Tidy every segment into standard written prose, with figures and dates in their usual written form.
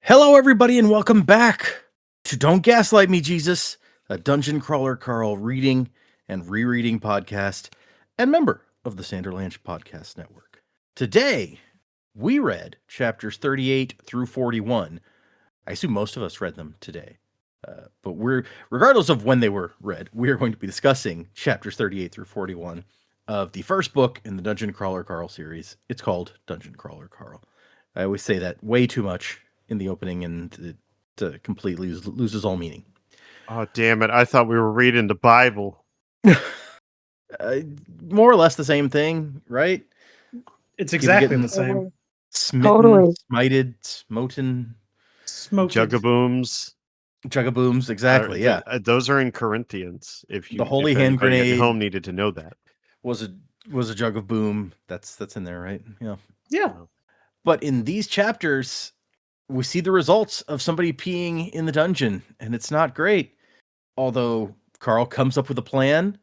Hello, everybody, and welcome back to Don't Gaslight Me, Jesus, a Dungeon Crawler Carl reading and rereading podcast and member of the Sanderlanche Podcast Network. Today, we read chapters 38 through 41. I assume most of us read them today, but regardless of when they were read, we are going to be discussing chapters 38 through 41 of the first book in the Dungeon Crawler Carl series. It's called Dungeon Crawler Carl. I always say that way too much in the opening, and it completely loses all meaning. Oh, damn it. I thought we were reading the Bible. More or less the same thing, right? It's exactly the same. Smitten, Totally. smited, smoten. Jugabooms. Jugabooms, exactly, yeah. Those are in Corinthians. If The holy hand anybody grenade at home needed to know that. was a jug of boom. That's in there, right? Yeah. Yeah. But in these chapters, we see the results of somebody peeing in the dungeon, and it's not great. Although Carl comes up with a plan,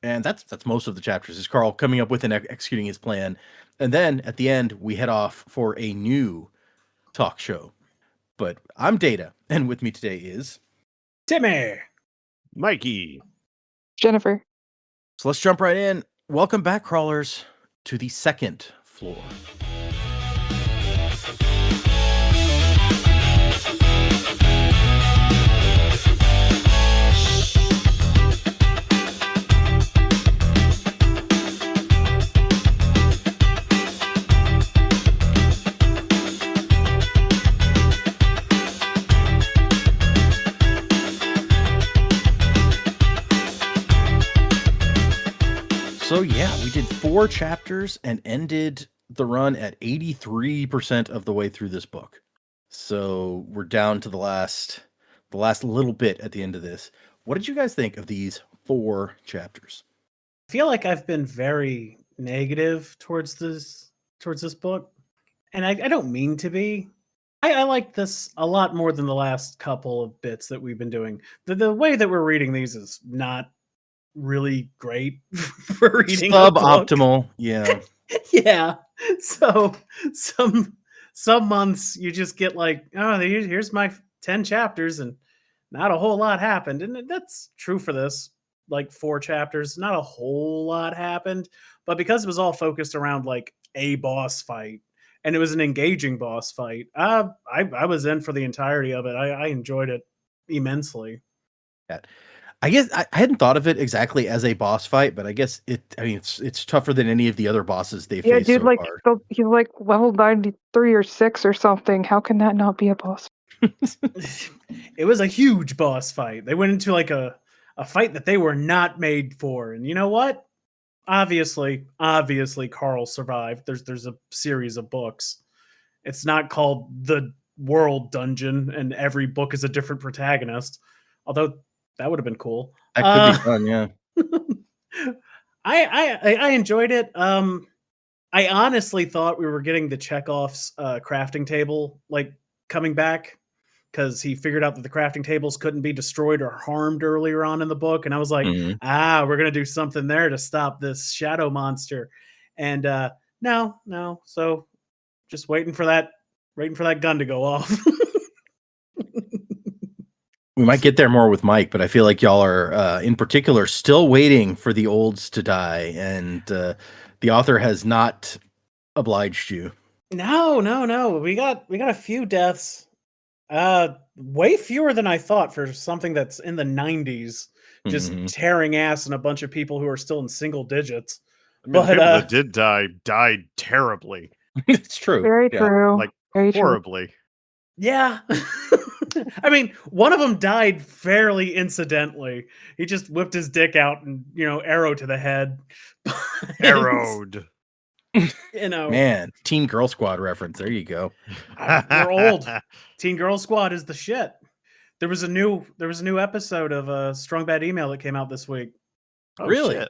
and that's most of the chapters, is Carl coming up with and executing his plan. And then at the end, we head off for a new talk show. But I'm Data, and with me today is Timmy. Mikey. Jennifer. So let's jump right in. Welcome back, crawlers, to the second floor. So yeah, we did 4 chapters and ended the run at 83% of the way through this book. So we're down to the last little bit at the end of this. What did you guys think of these 4 chapters? I feel like I've been very negative towards this book, and I don't mean to be. I like this a lot more than the last couple of bits that we've been doing. The way that we're reading these is not really great for reading. Suboptimal, yeah. Yeah. So some months you just get like, oh, here's my 10 chapters and not a whole lot happened. And that's true for this. Like 4 chapters, not a whole lot happened. But because it was all focused around like a boss fight, and it was an engaging boss fight, I was in for the entirety of it. I enjoyed it immensely. Yeah. I guess I hadn't thought of it exactly as a boss fight, but I guess it's tougher than any of the other bosses they've faced Dude, so like far. he's like level 93 or 6 or something. How can that not be a boss? It was a huge boss fight. They went into like a fight that they were not made for. And you know what? Obviously Carl survived. There's a series of books. It's not called The World Dungeon and every book is a different protagonist. Although that would have been cool. That could be fun, yeah. I enjoyed it. I honestly thought we were getting the Chekhov's crafting table like coming back, because he figured out that the crafting tables couldn't be destroyed or harmed earlier on in the book. And I was like, we're going to do something there to stop this shadow monster. And no. So just waiting for that gun to go off. We might get there more with Mike, but I feel like y'all are, in particular, still waiting for the olds to die, and the author has not obliged you. No. We got a few deaths. Way fewer than I thought for something that's in the 90s, just tearing ass and a bunch of people who are still in single digits. I mean, people that did die died terribly. It's true. Very true. Like Very horribly. True. Yeah. I mean, one of them died fairly incidentally. He just whipped his dick out and, arrow to the head. Arrowed. Man, Teen Girl Squad reference. There you go. We're old. Teen Girl Squad is the shit. There was a new episode of Strong Bad Email that came out this week. Oh, really? Shit.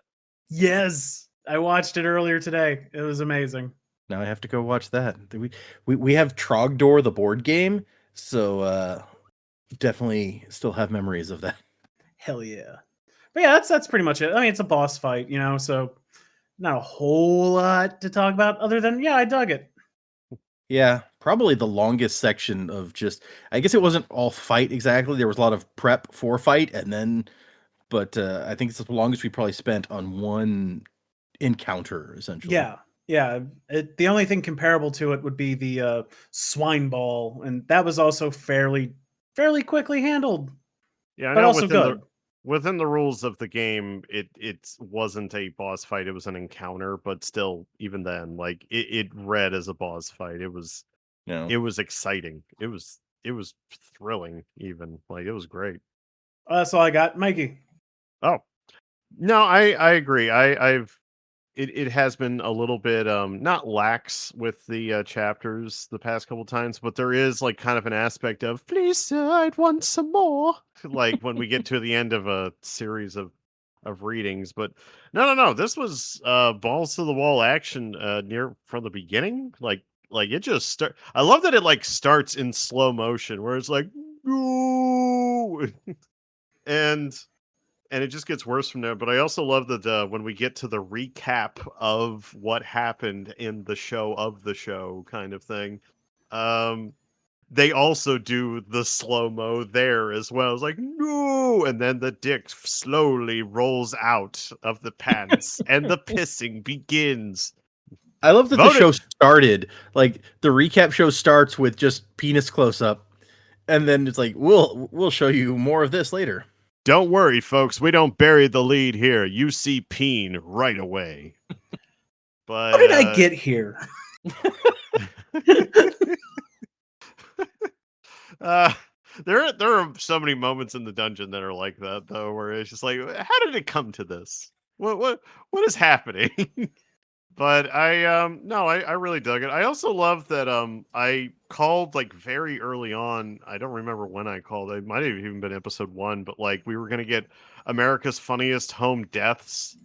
Yes. I watched it earlier today. It was amazing. Now I have to go watch that. We have Trogdor, the board game, so definitely still have memories of that. Hell yeah. But yeah, that's pretty much it. I mean, it's a boss fight, so not a whole lot to talk about other than, yeah, I dug it. Yeah, probably the longest section of just. I guess it wasn't all fight exactly. There was a lot of prep for fight, and then, but I think it's the longest we probably spent on one encounter, essentially. Yeah, yeah. The only thing comparable to it would be the swine ball, and that was also fairly quickly handled, Yeah, I but know also good. within the rules of the game, it wasn't a boss fight, it was an encounter, but still, even then, like it read as a boss fight. No. It was exciting. It was thrilling even. Like it was great. That's all I got, Mikey. Oh, no, I agree. I've it has been a little bit not lax with the chapters the past couple times, but there is like kind of an aspect of please sir, I'd want some more like when we get to the end of a series of readings. But no, this was balls to the wall action near from the beginning. Like it just start. I love that it like starts in slow motion where it's like no and it just gets worse from there. But I also love that when we get to the recap of what happened in the show of the show kind of thing, um, they also do the slow mo there as well. It's like no, and then the dick slowly rolls out of the pants, and the pissing begins. I love that the Vote it. show started like the recap show starts with just penis close up, and then it's like we'll show you more of this later. Don't worry, folks. We don't bury the lead here. You see peen right away. But How did I get here? Uh, there are so many moments in the dungeon that are like that though, where it's just like, how did it come to this? What is happening? But I really dug it. I also love that I called like very early on. I don't remember when I called. It might have even been episode 1, but like we were gonna get America's funniest home deaths,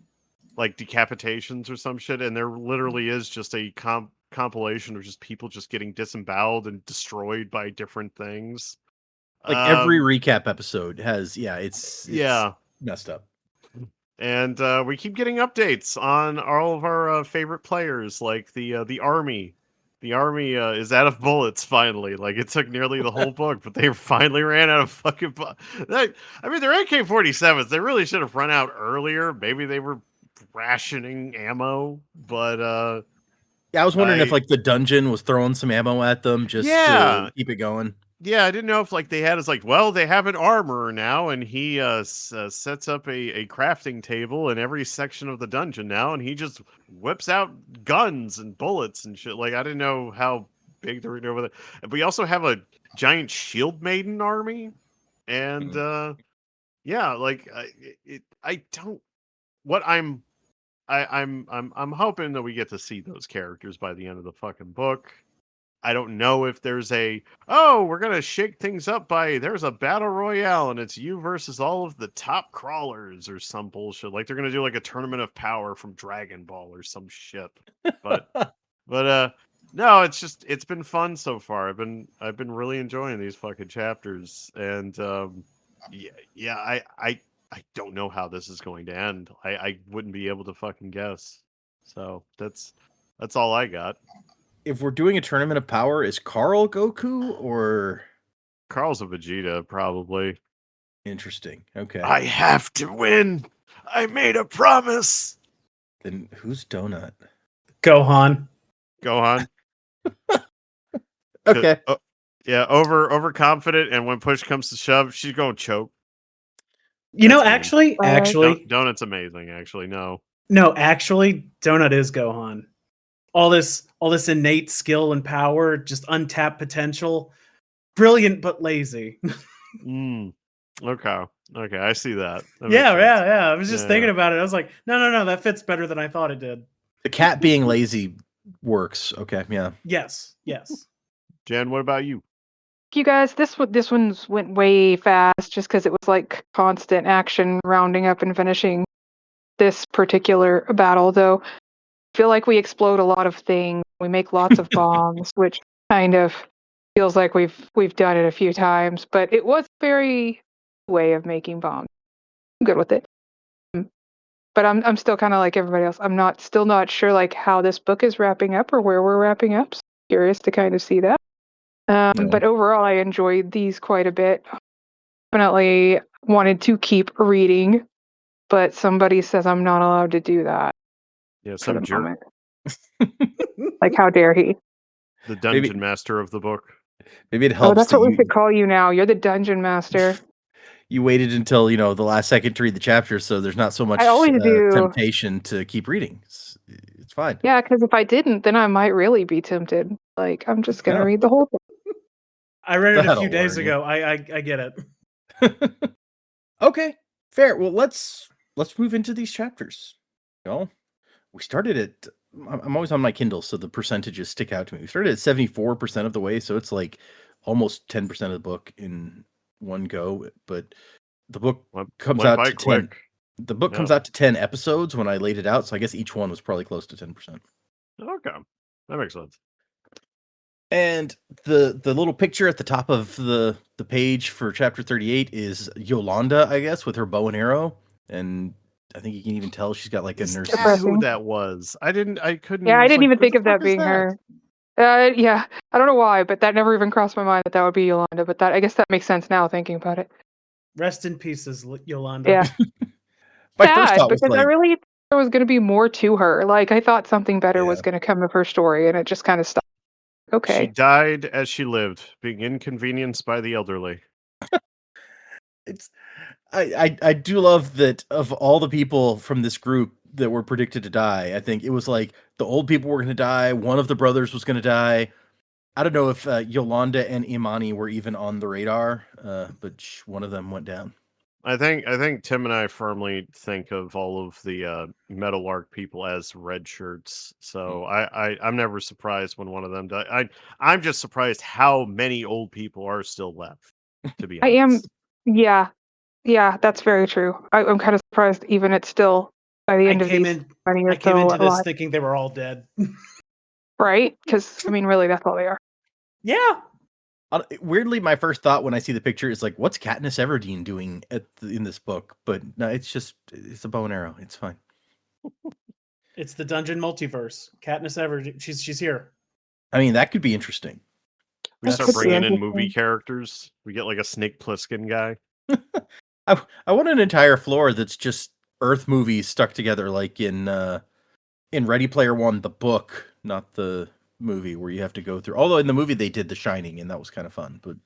like decapitations or some shit, and there literally is just a compilation of just people just getting disemboweled and destroyed by different things. Like every Um, recap episode has, it's yeah, messed up. and we keep getting updates on all of our favorite players, like the army. The army is out of bullets finally. Like it took nearly the whole book, but they finally ran out of fucking. I mean, they're AK-47s. They really should have run out earlier. Maybe they were rationing ammo, but Yeah, I was wondering if I like the dungeon was throwing some ammo at them just to yeah, keep it going. yeah, I didn't know if like they had. It's like, well, they have an armorer now, and he sets up a crafting table in every section of the dungeon now, and he just whips out guns and bullets and shit. Like I didn't know how big they were over there. But we also have a giant shield maiden army, and Mhm. yeah, like I don't. What I'm hoping that we get to see those characters by the end of the fucking book. I don't know if there's we're gonna shake things up by there's a battle royale and it's you versus all of the top crawlers or some bullshit. Like they're gonna do like a tournament of power from Dragon Ball or some shit. But but no, it's been fun so far. I've been really enjoying these fucking chapters and yeah, I don't know how this is going to end. I wouldn't be able to fucking guess. So that's all I got. If we're doing a tournament of power, is Carl Goku or Carl's a Vegeta, probably. interesting? Okay, I have to win. I made a promise. then who's Donut? Gohan. Gohan. Okay, Yeah, overconfident, and when push comes to shove, she's going to choke. You know, That's mean. actually, Donut's amazing. Actually, no. no, actually, Donut is Gohan. All this innate skill and power, just untapped potential. Brilliant but lazy. Mm. Okay. Okay, I see that. That makes Yeah, sense. yeah. I was just Yeah. thinking about it. I was like, no, that fits better than I thought it did. the cat being lazy works. Okay, yeah. Yes. Jen, what about you? You guys, this one's went way fast just because it was like constant action, rounding up and finishing this particular battle. Though I feel like we explode a lot of things. We make lots of bombs, which kind of feels like we've done it a few times. But it was a very way of making bombs. I'm good with it. But I'm still kind of like everybody else. Still not sure like how this book is wrapping up or where we're wrapping up. curious to kind of see that. But overall, I enjoyed these quite a bit. Definitely wanted to keep reading, but somebody says I'm not allowed to do that Yeah, for some the jerk, moment. Like, how dare he? the dungeon master of the book. Maybe it Oh, helps that's that what we should call you now. You're the dungeon master. you waited until the last second to read the chapter, so there's not so much I always do. temptation to keep reading. It's fine. Yeah, because if I didn't, then I might really be tempted. Like, I'm just gonna No. read the whole thing. I read it a That'll few days learn you. ago. I get it. Okay, fair. Well, let's move into these chapters. We started at. I'm always on my Kindle, so the percentages stick out to me. We started at 74% of the way, so it's like almost 10% of the book in one go. But the book comes Went out by to 10. quick. The book comes out to 10 episodes when I laid it out, so I guess each one was probably close to 10%. Okay, that makes sense. And the little picture at the top of the page for chapter 38 is Yolanda, I guess, with her bow and arrow. And I think you can even tell she's got like a Is nurse. that who Depressing. that was? I couldn't. Yeah, I was didn't like, even who think the of that fuck is being her. Yeah, I don't know why, but that never even crossed my mind that would be Yolanda. But I guess that makes sense now thinking about it. Rest in pieces, Yolanda. Yeah, My first sad thought was because I like, really thought there was going to be more to her. Like, I thought something better was Yeah. going to come of her story, and it just kind of stopped. She Okay, died as she lived, being inconvenienced by the elderly. it's I do love that of all the people from this group that were predicted to die, I think it was like the old people were going to die. One of the brothers was going to die. I don't know if Yolanda and Imani were even on the radar, but one of them went down. I think Tim and I firmly think of all of the Meadowlark people as red shirts. So I'm never surprised when one of them died. I'm just surprised how many old people are still left. To be I am. honest, Yeah, that's very true. I'm kind of surprised even it's still by the I end of came these in. many I or came so into this alive, thinking they were all dead. right? Because I mean, really, that's all they are. Yeah. Weirdly, my first thought when I see the picture is like, what's Katniss Everdeen doing in this book? But no, it's a bow and arrow. It's fine. It's the dungeon multiverse. Katniss Everdeen. She's here. I mean, that could be interesting. we That start could be bringing in movie interesting. characters. We get like a Snake Plissken guy. I want an entire floor that's just Earth movies stuck together, like in Ready Player One, the book, not the movie where you have to go through. Although in the movie they did The Shining, and that was kind of fun. But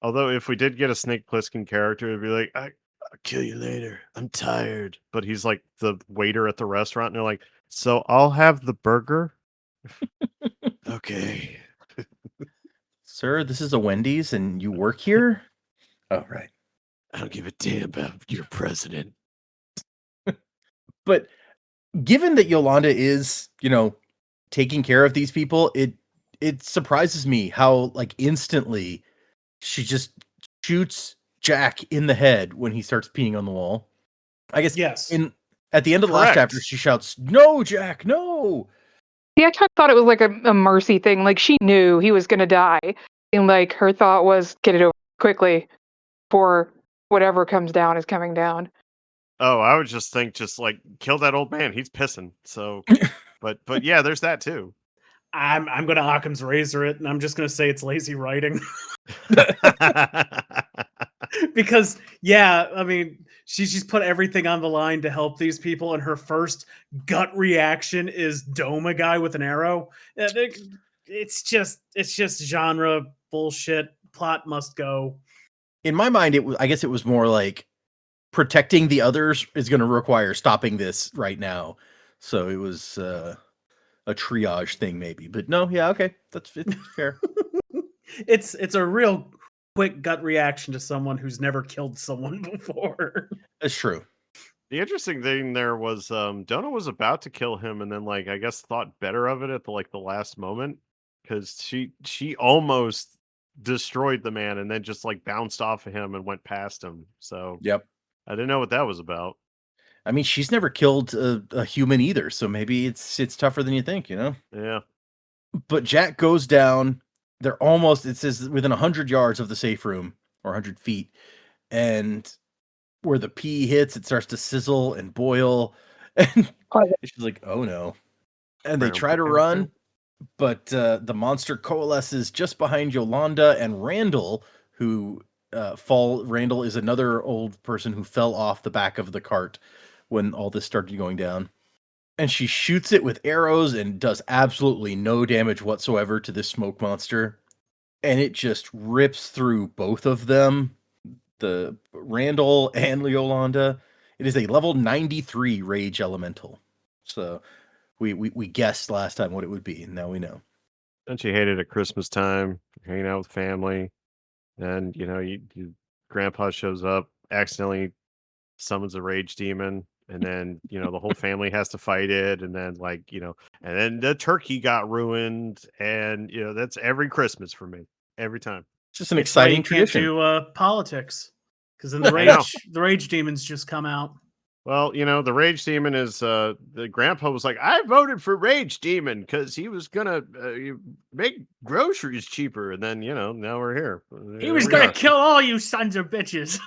Although if we did get a Snake Plissken character, it'd be like, I'll kill you later. I'm tired. But he's like the waiter at the restaurant, and they're like, so I'll have the burger. Okay. sir, this is a Wendy's, and you work here. Oh, right. I don't give a damn about your president. But given that Yolanda is, taking care of these people, it surprises me how like instantly she just shoots Jack in the head when he starts peeing on the wall. I guess Yes. at the end of the last Correct. chapter, she shouts, "No, Jack, no!" Yeah, I kind of thought it was like a mercy thing. Like, she knew he was going to die, and like her thought was get it over quickly before whatever comes down is coming down. Oh, I would just think, just like kill that old man. He's pissing. So, but yeah, there's that too. I'm gonna Occam's razor it, and I'm just gonna say it's lazy writing. Because I mean, she's put everything on the line to help these people, and her first gut reaction is dome a guy with an arrow. It's just genre bullshit. Plot must go. In my mind, I guess it was more like protecting the others is going to require stopping this right now. So it was a triage thing, maybe. But no, yeah, okay, it's fair. It's a real quick gut reaction to someone who's never killed someone before. That's true. The interesting thing there was Donna was about to kill him, and then like I guess thought better of it at the last moment, because she almost destroyed the man and then just like bounced off of him and went past him. So Yep. I didn't know what that was about. I mean, she's never killed a human either, so maybe it's tougher than you think, Yeah. But Jack goes down. They're almost, it says, within 100 yards of the safe room, or 100 feet, and where the pee hits, it starts to sizzle and boil, and she's like, "Oh no!" And they try to run, But the monster coalesces just behind Yolanda and Randall, who Randall is another old person who fell off the back of the cart when all this started going down. And she shoots it with arrows and does absolutely no damage whatsoever to this smoke monster. And it just rips through both of them, the Randall and Yolanda. It is a level 93 Rage Elemental. So we guessed last time what it would be, and now we know. Don't you hate it at Christmas time, hanging out with family, and grandpa shows up, accidentally summons a rage demon, and then the whole family has to fight it, and then and then the turkey got ruined, and that's every Christmas for me, every time. It's just an It's why exciting you can't tradition. do politics, because then the I know. rage demons just come out. Well, the rage demon is the grandpa was like, I voted for rage demon because he was gonna make groceries cheaper, and then now we're here. He was gonna kill all you sons of bitches.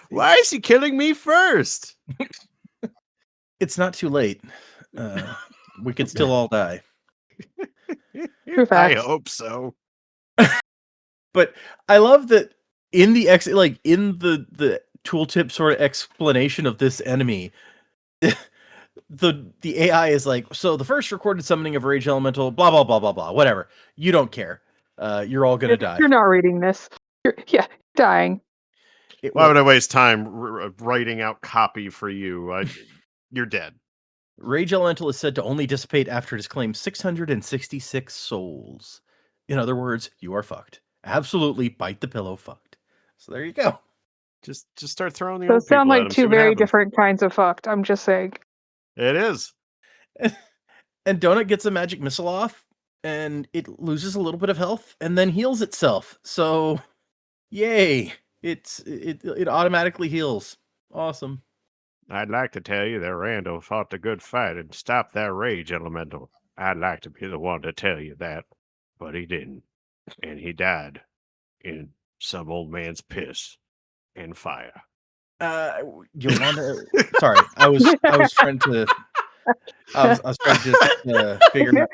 Why is he killing me first? It's not too late. We could still all die. True I facts. hope so. But I love that in the the tooltip sort of explanation of this enemy, the AI is like, so the first recorded summoning of Rage Elemental, blah blah blah blah blah, whatever. You don't care. You're all gonna die. You're not reading this. You're dying. Why would I waste time writing out copy for you? You're dead. Rage Elemental is said to only dissipate after it has claimed 666 souls. In other words, you are fucked. Absolutely bite the pillow fucked. So there you go. Just start throwing the Those old people sound at like him, see two what very happens. different kinds of fucked. I'm just saying. It is. And Donut gets a magic missile off, and it loses a little bit of health, and then heals itself. So, yay! It automatically heals. Awesome. I'd like to tell you that Randall fought a good fight and stopped that rage elemental. I'd like to be the one to tell you that, but he didn't, and he died in some old man's piss and fire. Yolanda, sorry, I was trying to figure out.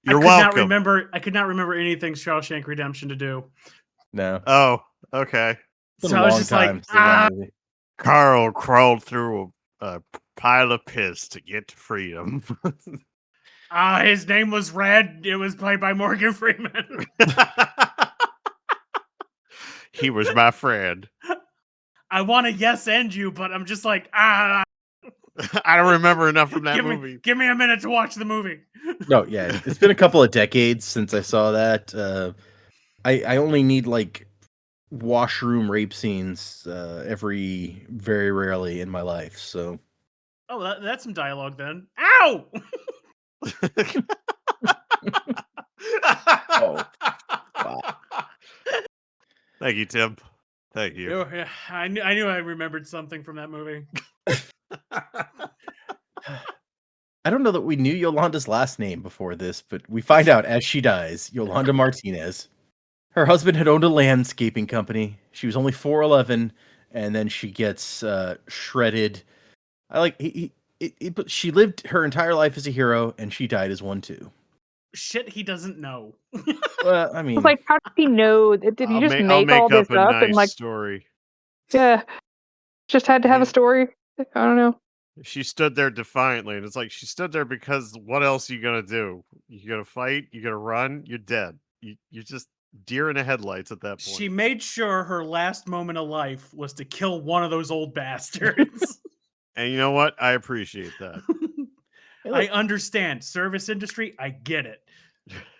You're I welcome. I could not remember anything Shawshank Redemption to do. No, Oh, okay. it's been So a I was long just time like, since that movie. Carl crawled through a pile of piss to get to freedom. his name was Red. It was played by Morgan Freeman. He was my friend. I want to yes end you, but I'm just like, I don't remember enough from that movie. Give me a minute to watch the movie. No, yeah, it's been a couple of decades since I saw that. I only need like washroom rape scenes every very rarely in my life. So, Oh, that's some dialogue then. Ow! oh, wow. Thank you, Tim. Thank you. Yeah, I knew I remembered something from that movie. I don't know that we knew Yolanda's last name before this, but we find out as she dies, Yolanda Martinez. Her husband had owned a landscaping company. She was only 4'11", and then she gets shredded. But she lived her entire life as a hero, and she died as one too. Shit, he doesn't know. Well, I I mean, was like, how did he know? Did he just make all this a up nice and like, story. yeah, just had to have a story? I don't know. She stood there defiantly, and it's like she stood there because what else are you gonna do? You gonna fight? You gonna run? You're dead. You're just deer in the headlights at that point. She made sure her last moment of life was to kill one of those old bastards. And you know what? I appreciate that. I understand. Service industry, I get it.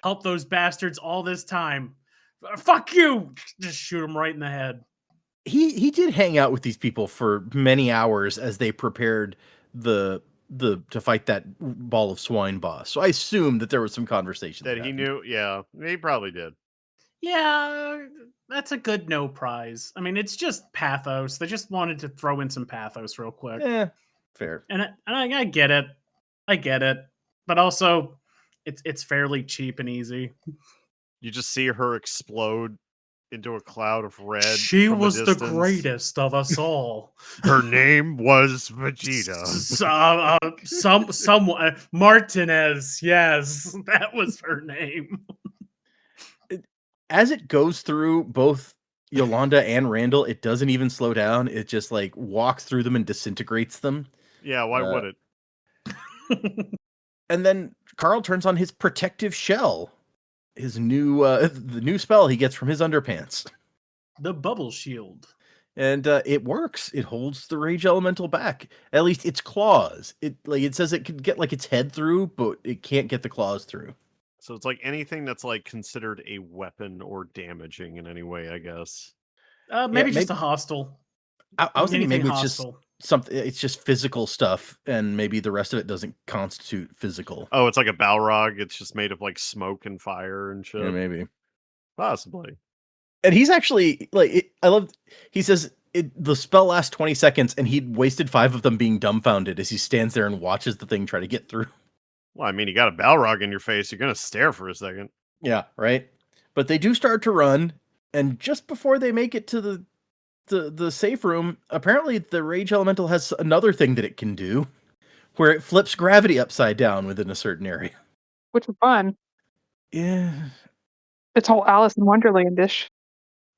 Help those bastards all this time. Fuck you! Just shoot him right in the head. He did hang out with these people for many hours as they prepared to fight that ball of swine boss. So I assume that there was some conversation That he knew. Yeah, he probably did. Yeah, that's a good no prize. I mean, it's just pathos. They just wanted to throw in some pathos real quick. Yeah, fair. And I get it. I get it. But also, it's fairly cheap and easy. You just see her explode into a cloud of red. She from a was the distance. greatest of us all. Her name was Vegeta. Someone Martinez. Yes, that was her name. As it goes through both Yolanda and Randall, it doesn't even slow down. It just like walks through them and disintegrates them. Yeah, why would it? And then Carl turns on his protective shell, his new the new spell he gets from his underpants, The bubble shield. and it works. It holds the rage elemental back. At least its claws. It says it could get like its head through, but it can't get the claws through. So it's like anything that's like considered a weapon or damaging in any way, I guess. Maybe just maybe- a hostile. I was thinking Anything maybe it's just hostile. something. It's just physical stuff, and maybe the rest of it doesn't constitute physical. Oh, it's like a Balrog. It's just made of like smoke and fire and shit. Yeah, maybe. Possibly. And he's actually like, I love. He says the spell lasts 20 seconds, and he'd wasted 5 of them being dumbfounded as he stands there and watches the thing try to get through. Well, I mean, you got a Balrog in your face. You're gonna stare for a second. Yeah, right. But they do start to run, and just before they make it to the safe room, apparently the rage elemental has another thing that it can do, where it flips gravity upside down within a certain area. Which is fun. Yeah. It's all Alice in Wonderland-ish.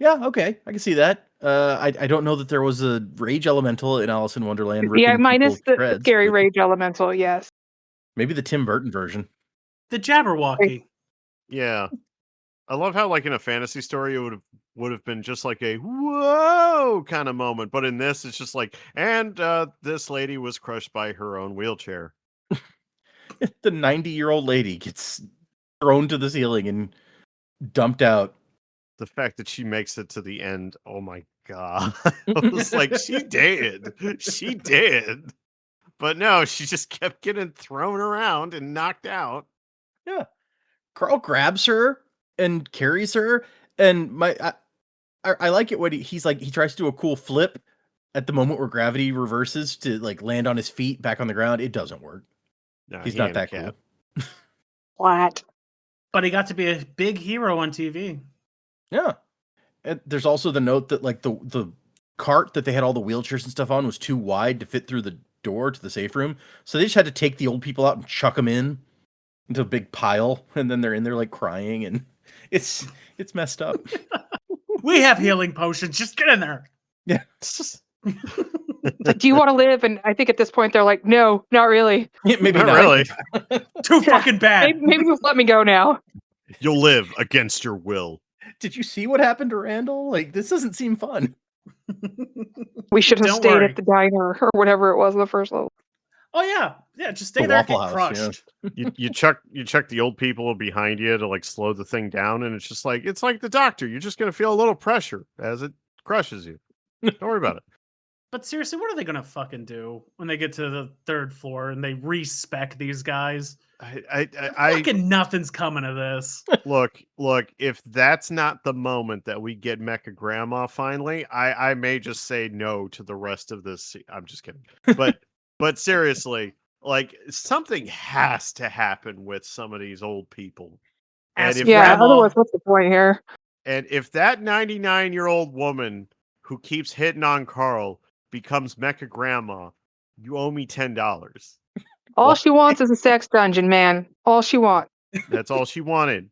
Yeah, okay, I can see that. I don't know that there was a rage elemental in Alice in Wonderland. Ripping Yeah, minus people to the shreds, scary but rage elemental, yes. maybe the Tim Burton version. The Jabberwocky. Yeah. I love how, like, in a fantasy story, it would have been just like a whoa kind of moment, but in this, it's just like, and this lady was crushed by her own wheelchair. The 90-year-old lady gets thrown to the ceiling and dumped out. The fact that she makes it to the end, oh my god! I was like, she did, but no, she just kept getting thrown around and knocked out. Yeah, Carl grabs her and carries her, and I like it when he's like, he tries to do a cool flip at the moment where gravity reverses to like land on his feet back on the ground. It doesn't work. Nah, He's he not ain't a that cat. cool. Flat. But he got to be a big hero on TV. Yeah. And there's also the note that like the cart that they had all the wheelchairs and stuff on was too wide to fit through the door to the safe room. So they just had to take the old people out and chuck them in into a big pile, and then they're in there like crying, and it's messed up. We have healing potions. Just get in there. Yeah. It's like, do you want to live? And I think at this point they're like, no, not really. Maybe Not not. really. Too fucking bad. Maybe just let me go now. You'll live against your will. Did you see what happened to Randall? Like, this doesn't seem fun. We should have Don't stayed worry. at the diner or whatever it was in the first level. Oh yeah. Just stay The there. Waffle Get House, yeah. crushed. You chuck the old people behind you to like slow the thing down, and it's like the doctor. You're just gonna feel a little pressure as it crushes you. Don't worry about it. But seriously, what are they gonna fucking do when they get to the 3rd floor and they respec these guys? I Fucking nothing's coming of this. look. If that's not the moment that we get Mecha Grandma finally, I may just say no to the rest of this. I'm just kidding. But seriously, like something has to happen with some of these old people. And Ask if Yeah, Grandma. otherwise, what's the point here? And if that 99-year-old woman who keeps hitting on Carl becomes Mecha Grandma, you owe me $10. All she wants is a sex dungeon, man. All she wants. That's all she wanted.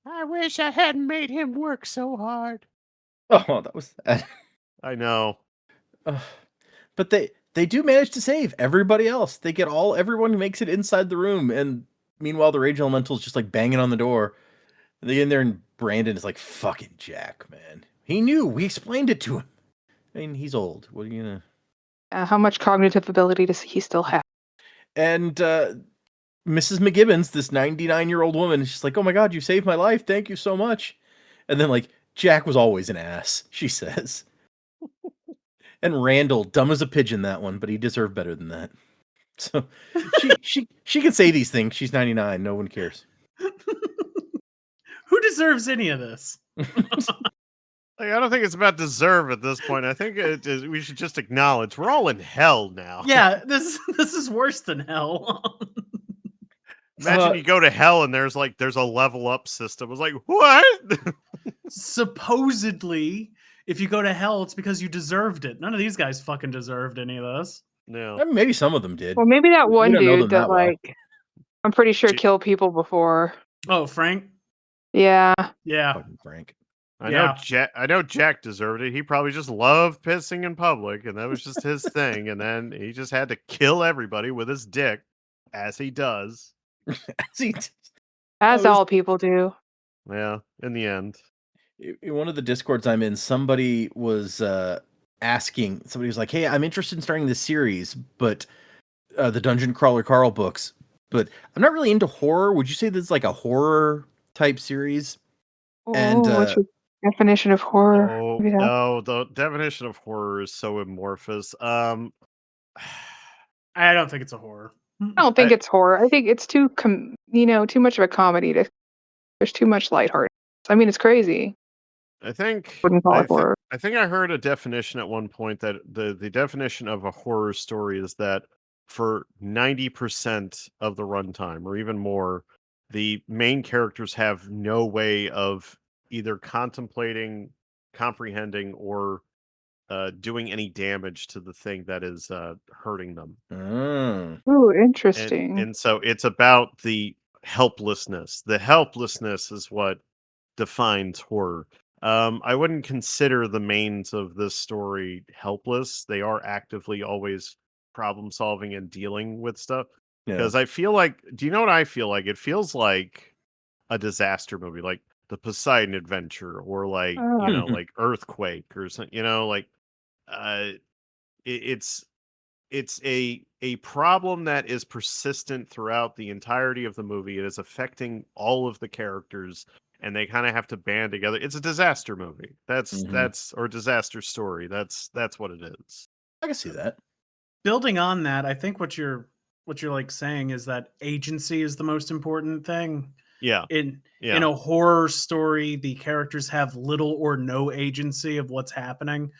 I wish I hadn't made him work so hard. Oh, that was sad. I know. But they do manage to save everybody else. They get everyone who makes it inside the room, and meanwhile the rage elemental's just like banging on the door. And they get in there, and Brandon is like, fucking Jack, man. He knew. We explained it to him. I mean, he's old. What are you gonna... How much cognitive ability does he still have? And Mrs. McGibbons, this 99-year-old woman, is just like, oh my god, you saved my life. Thank you so much. And then like, Jack was always an ass, she says. And Randall, dumb as a pigeon, that one, but he deserved better than that. So she can say these things. She's 99. No one cares. Who deserves any of this? Like, I don't think it's about deserve at this point. I think we should just acknowledge we're all in hell now. Yeah, this is worse than hell. Imagine you go to hell and there's a level up system. I was like, what? Supposedly, if you go to hell, it's because you deserved it. None of these guys fucking deserved any of this. No. I mean, maybe some of them did. Well, maybe that We one don't know dude them that well. like I'm pretty sure J- killed people before. Oh, Frank? Yeah. Yeah. Fucking Frank. I know Yeah. Jack deserved it. He probably just loved pissing in public, and that was just his thing. And then he just had to kill everybody with his dick, as he does. See, As was- all people do. Yeah, in the end. in one of the discords I'm in, somebody was asking. Somebody was like, "Hey, I'm interested in starting this series, but the Dungeon Crawler Carl books, but I'm not really into horror. Would you say this is like a horror type series?" And What's your definition of horror? Oh, Maybe that- no, the definition of horror is so amorphous. I don't think it's a horror. I don't think it's horror. I think it's too too much of a comedy. There's too much lighthearted. I mean, it's crazy. I think Wouldn't call it horror. I think I heard a definition at one point that the definition of a horror story is that for 90% of the runtime or even more, the main characters have no way of either contemplating, comprehending, or doing any damage to the thing that is hurting them. Ooh, interesting. And so it's about the helplessness. The helplessness is what defines horror. I wouldn't consider the mains of this story helpless. They are actively always problem solving and dealing with stuff. yeah. Because I feel like, do you know what I feel like? It feels like a disaster movie, like the Poseidon Adventure, or like like Earthquake, or something. It's a problem that is persistent throughout the entirety of the movie. It is affecting all of the characters, and they kind of have to band together. It's a disaster movie. That's or disaster story. That's what it is. I can see that. Building on that, I think what you're like saying is that agency is the most important thing. Yeah. In Yeah. a horror story, the characters have little or no agency of what's happening.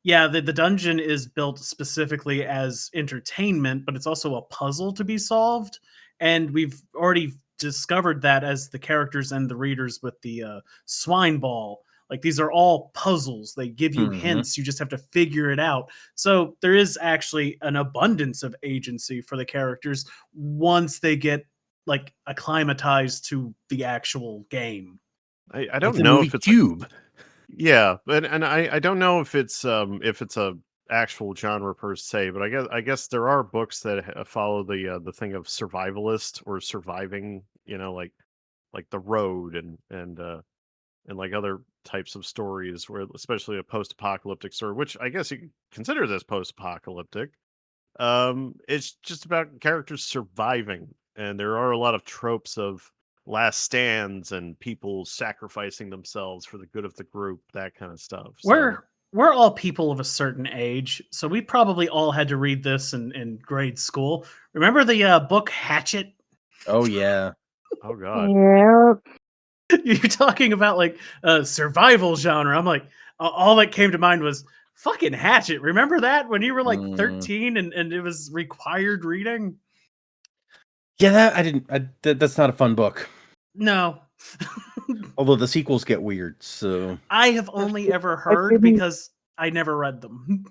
Yeah, the dungeon is built specifically as entertainment, but it's also a puzzle to be solved. And we've already discovered that as the characters and the readers with the swine ball. Like, these are all puzzles. They give you hints. You just have to figure it out. So there is actually an abundance of agency for the characters once they get like acclimatized to the actual game. I don't the know movie if it's Cube. yeah, but and I don't know if it's a actual genre per se, but I guess there are books that follow the thing of survivalist or surviving, like The Road and like other types of stories where especially a post-apocalyptic story, which I guess you could consider this post-apocalyptic. It's just about characters surviving, and there are a lot of tropes of last stands and people sacrificing themselves for the good of the group, that kind of stuff. We're all people of a certain age, so we probably all had to read this in grade school. Remember the book Hatchet? Oh yeah. Oh god. Yep. You're talking about like a survival genre. I'm like, all that came to mind was fucking Hatchet. Remember that when you were like 13 and it was required reading? Yeah, that I didn't. That's not a fun book. No. Although the sequels get weird, so I have only ever heard didn't- because I never read them.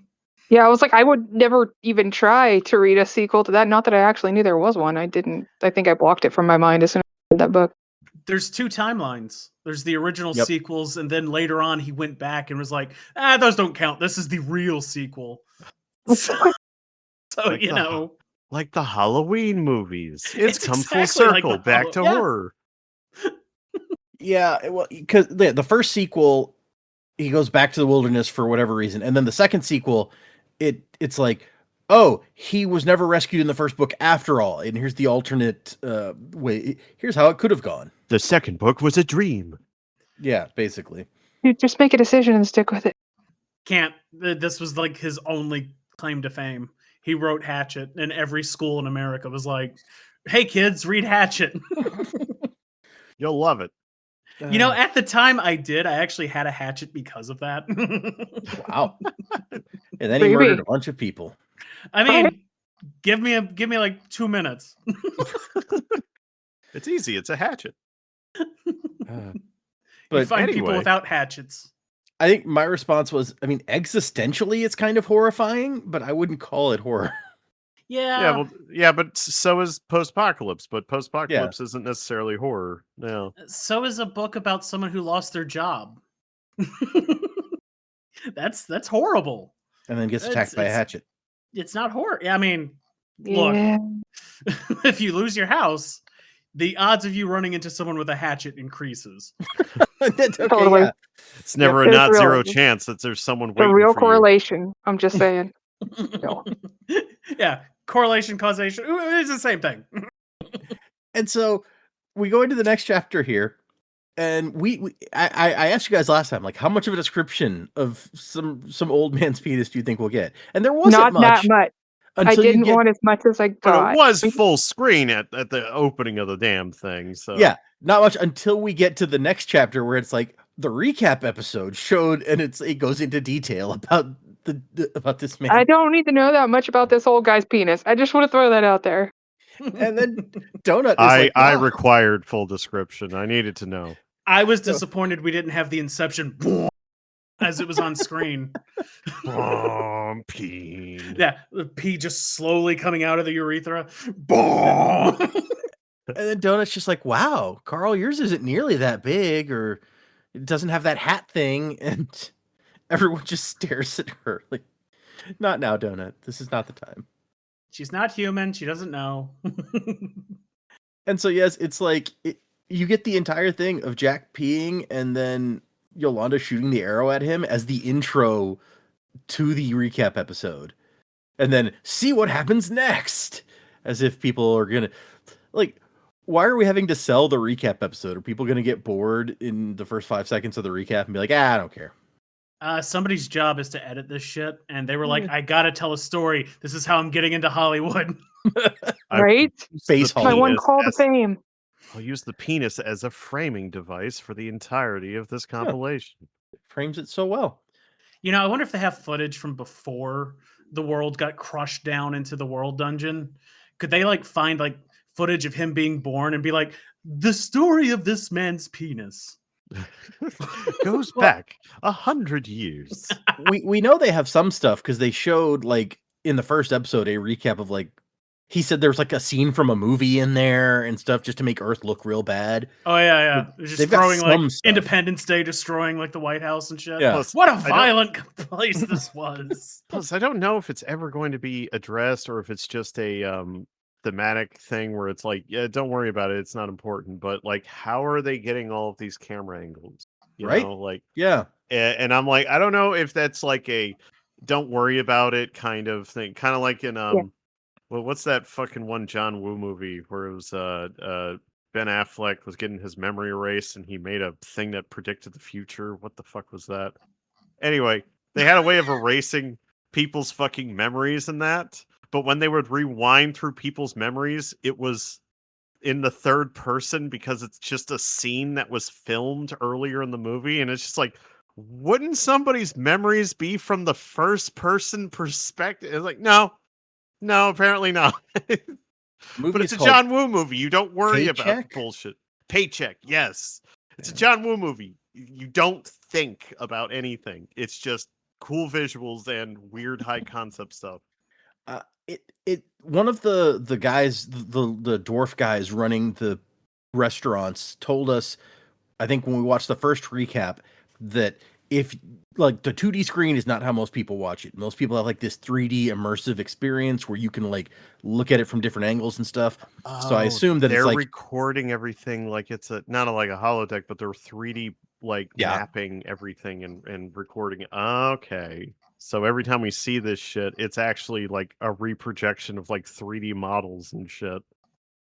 Yeah, I was like, I would never even try to read a sequel to that. Not that I actually knew there was one. I didn't. I think I blocked it from my mind as soon as I read that book. There's two timelines. There's the original Yep. sequels, and then later on he went back and was like, those don't count. This is the real sequel. So Like like the Halloween movies. It's come full exactly like circle, the back to yeah. horror. yeah. Well, because the first sequel, he goes back to the wilderness for whatever reason, and then the second sequel, it's like, oh, he was never rescued in the first book after all, and here's the alternate way. Here's how it could have gone. The second book was a dream. Yeah, basically. You just make a decision and stick with it. Can't. This was like his only claim to fame. He wrote Hatchet, and every school in America was like, hey kids, read Hatchet. You'll love it. You know, at the time I did, I actually had a hatchet because of that. Wow. And then he Maybe. murdered a bunch of people. I mean, Give me like 2 minutes. It's easy. It's a hatchet. Uh, You but find people anyway. without hatchets. I think my response was, I mean, existentially, it's kind of horrifying, but I wouldn't call it horror. Yeah. But so is post-apocalypse. But post-apocalypse isn't necessarily horror. No. So is a book about someone who lost their job. That's horrible. And then gets attacked by a hatchet. It's not horror. I mean, Yeah. look, if you lose your house, the odds of you running into someone with a hatchet increases. Okay, Totally. yeah. It's never a there's not zero real- chance that there's someone The waiting real for you. correlation. I'm just saying. No. Yeah, correlation, causation. It's the same thing. And so we go into the next chapter here, and I asked you guys last time, like, how much of a description of some old man's penis do you think we'll get? And there wasn't Not much. that much. I Until you didn't get, want as much as I But got. it was full screen at the opening of the damn thing. So yeah, not much until we get to the next chapter where it's like the recap episode showed, and it goes into detail about about this man. I don't need to know that much about this old guy's penis. I just want to throw that out there. And then Donut is I like, wow. required full description. I needed to know. I was disappointed we didn't have the Inception as it was on screen. Peen. Yeah, the pee just slowly coming out of the urethra. And then Donut's just like, wow, Carl, yours isn't nearly that big, or it doesn't have that hat thing. And everyone just stares at her like, not now, Donut. This is not the time. She's not human. She doesn't know. And so, yes, it's like you get the entire thing of Jack peeing and then Yolanda shooting the arrow at him as the intro to the recap episode. And then see what happens next. As if people are going to, like, why are we having to sell the recap episode? Are people going to get bored in the first 5 seconds of the recap and be like, I don't care? Somebody's job is to edit this shit, and they were like, I gotta tell a story. This is how I'm getting into Hollywood. Right? Face My one penis call to fame. I'll use the penis as a framing device for the entirety of this compilation. Frames it so well. You know, I wonder if they have footage from before the world got crushed down into the world dungeon. Could they like find like footage of him being born and be like, the story of this man's penis? Goes back 100 years. We know they have some stuff because they showed, like, in the first episode, a recap of, like, he said there's like a scene from a movie in there and stuff just to make Earth look real bad. Oh yeah. They're just They've got throwing like some stuff. Independence Day, destroying like the White House and shit. Yeah. Plus, What a violent place this was. Plus, I don't know if it's ever going to be addressed or if it's just a thematic thing where it's like, yeah, don't worry about it. It's not important. But like, how are they getting all of these camera angles? You Right? know, like, Yeah. and I'm like, I don't know if that's like a don't worry about it kind of thing. Kind of like in well, what's that fucking one John Woo movie where it was Ben Affleck was getting his memory erased and he made a thing that predicted the future. What the fuck was that? Anyway, they had a way of erasing people's fucking memories in that. But when they would rewind through people's memories, it was in the third person because it's just a scene that was filmed earlier in the movie. And it's just like, wouldn't somebody's memories be from the first person perspective? It's like, no, apparently not. But it's a John Woo movie. You don't worry about bullshit. Paycheck, yes. It's a John Woo movie. You don't think about anything. It's just cool visuals and weird high concept stuff. One of the guys, the dwarf guys running the restaurants told us, I think when we watched the first recap, that if like the 2D screen is not how most people watch it. Most people have like this 3D immersive experience where you can like look at it from different angles and stuff. So I assume that they're it's like recording everything like it's like a holodeck, but they're 3D like mapping everything and recording it. Okay. So every time we see this shit, it's actually like a reprojection of like 3D models and shit.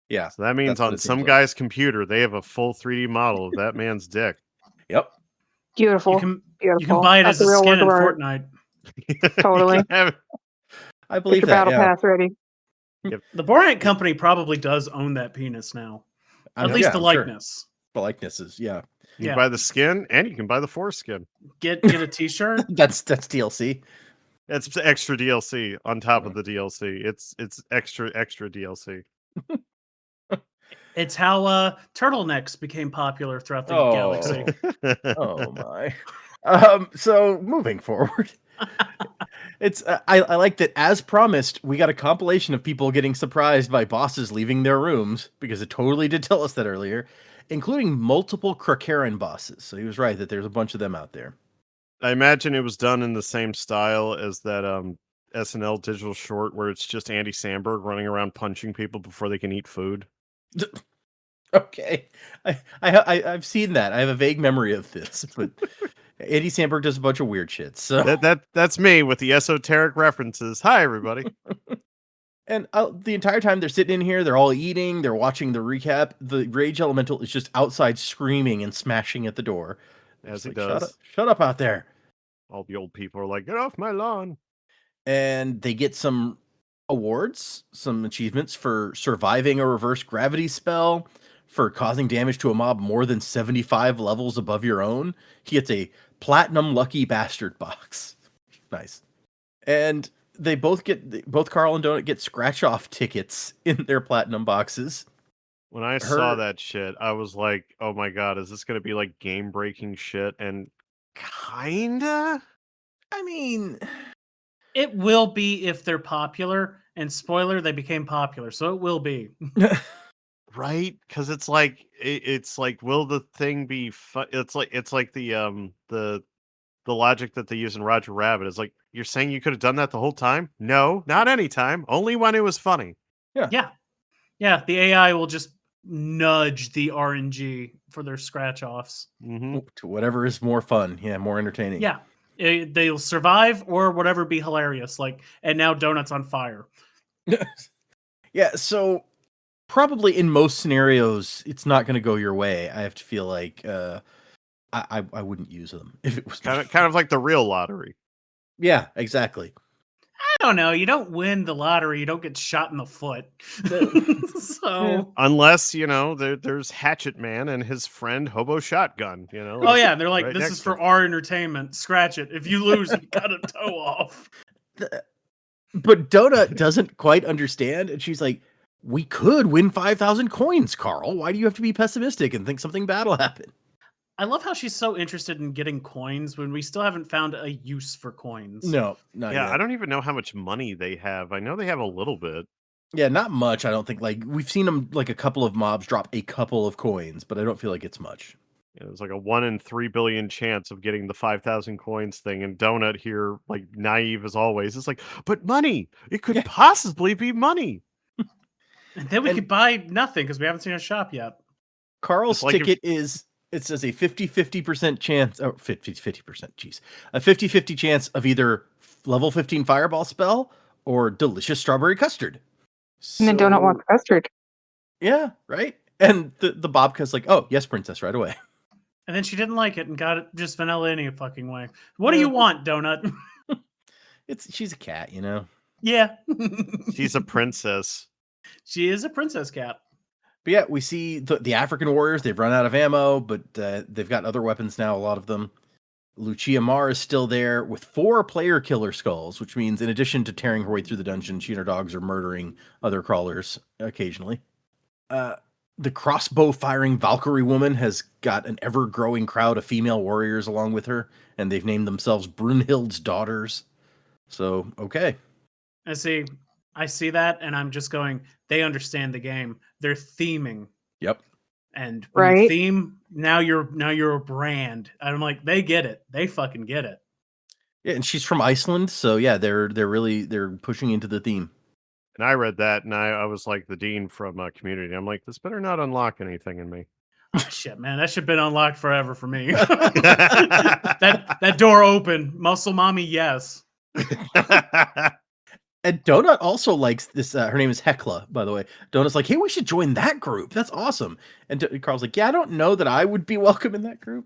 Yeah. So that means on some guy's computer, they have a full 3D model of that man's dick. Yep. Beautiful. You can buy it as a skin in Fortnite. Totally. I believe Get your that. battle pass ready. Yep. The Borat Company probably does own that penis now. At least the likeness. Sure. The likenesses, yeah. You can buy the skin and you can buy the foreskin. Get a t-shirt. That's DLC. It's extra DLC on top of the DLC. It's extra DLC. It's how turtlenecks became popular throughout the galaxy. Oh my. So moving forward, it's I like that as promised, we got a compilation of people getting surprised by bosses leaving their rooms because it totally did tell us that earlier, including multiple Krakaran bosses. So he was right that there's a bunch of them out there. I imagine it was done in the same style as that SNL digital short where it's just Andy Samberg running around punching people before they can eat food. Okay, I've seen that. I have a vague memory of this, but Andy Samberg does a bunch of weird shit. So That's me with the esoteric references. Hi, everybody. and the entire time they're sitting in here, they're all eating, they're watching the recap. The Rage Elemental is just outside screaming and smashing at the door. As he Like, does. Shut up out there. All the old people are like, get off my lawn. And they get some awards, some achievements for surviving a reverse gravity spell, for causing damage to a mob more than 75 levels above your own. He gets a platinum lucky bastard box. Nice. And they both Carl and Donut get scratch off tickets in their platinum boxes. When I saw that shit, I was like, oh my god, is this going to be like game breaking shit? And kinda? I mean, It will be if they're popular. And spoiler, they became popular, so it will be. Right? Because it's like will the thing be it's like the logic that they use in Roger Rabbit is like, you're saying you could have done that the whole time? No, not any time. Only when it was funny. Yeah. The AI will just nudge the RNG for their scratch offs Mm-hmm. to whatever is more fun. Yeah, more entertaining. Yeah, they'll survive or whatever be hilarious. Like, and now Donut's on fire. Yeah, so probably in most scenarios, it's not going to go your way. I have to feel like I wouldn't use them if it was kind of like the real lottery. Yeah, exactly. I don't know. You don't win the lottery. You don't get shot in the foot. So unless there's Hatchet Man and his friend Hobo Shotgun. Oh yeah, they're like, right this next is to for our entertainment. Scratch it. If you lose, we cut a toe off. But Donut doesn't quite understand, and she's like, "We could win 5,000 coins, Carl. Why do you have to be pessimistic and think something bad will happen?" I love how she's so interested in getting coins when we still haven't found a use for coins. No, not yet. I don't even know how much money they have. I know they have a little bit. Yeah, not much. I don't think. Like, we've seen them, like, a couple of mobs drop a couple of coins, but I don't feel like it's much. Yeah, there's like a 1 in 3 billion chance of getting the 5,000 coins thing, and Donut here, like naive as always, is like, but money! It could possibly be money! And then we could buy nothing because we haven't seen a shop yet. Carl's ticket is, it says a 50% chance, or 50%, jeez. A 50-50 chance of either level 15 fireball spell or delicious strawberry custard. And then Donut wants custard. Yeah, right? And the Bobca's like, oh, yes, princess, right away. And then she didn't like it and got it just vanilla any fucking way. What do you want, Donut? She's a cat, you know? Yeah. She's a princess. She is a princess cat. But yeah, we see the African warriors. They've run out of ammo, but they've got other weapons now, a lot of them. Lucia Mar is still there with 4 player killer skulls, which means in addition to tearing her way through the dungeon, she and her dogs are murdering other crawlers occasionally. The crossbow firing Valkyrie woman has got an ever-growing crowd of female warriors along with her, and they've named themselves Brunhild's Daughters. So, okay. I see that, and I'm just going, they understand the game. They're theming. Yep. And when you theme, now you're a brand. And I'm like, they get it. They fucking get it. Yeah, and she's from Iceland, so yeah, they're pushing into the theme. And I read that, and I was like the dean from Community. I'm like, this better not unlock anything in me. Oh, shit, man, that should have been unlocked forever for me. that door open, muscle mommy, yes. And Donut also likes this. Her name is Hecla, by the way. Donut's like, hey, we should join that group. That's awesome. And Carl's like, yeah, I don't know that I would be welcome in that group.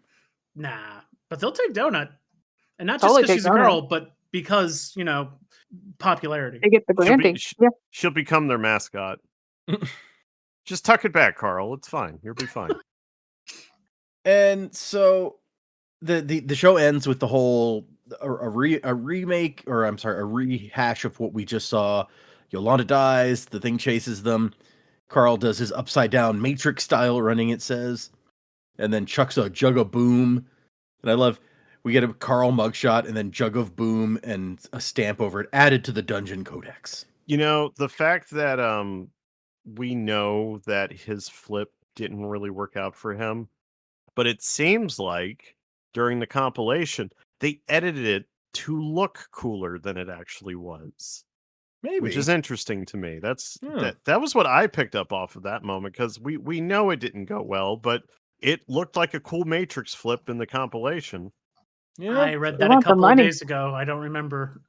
Nah, but they'll take Donut. And not just because she's a girl, but because, popularity. They get the branding. She'll become their mascot. Just tuck it back, Carl. It's fine. You'll be fine. And so the show ends with the whole a remake, or I'm sorry, a rehash of what we just saw. Yolanda dies. The thing chases them. Carl does his upside down Matrix style running. It says, and then chucks a jug of boom. And I love we get a Carl mugshot and then jug of boom and a stamp over it added to the dungeon codex. The fact that we know that his flip didn't really work out for him, but it seems like during the compilation they edited it to look cooler than it actually was. Maybe. Which is interesting to me. That's Yeah. that was what I picked up off of that moment, because we know it didn't go well, but it looked like a cool Matrix flip in the compilation. Yeah. I read They that a want the couple of money. days ago. I don't remember.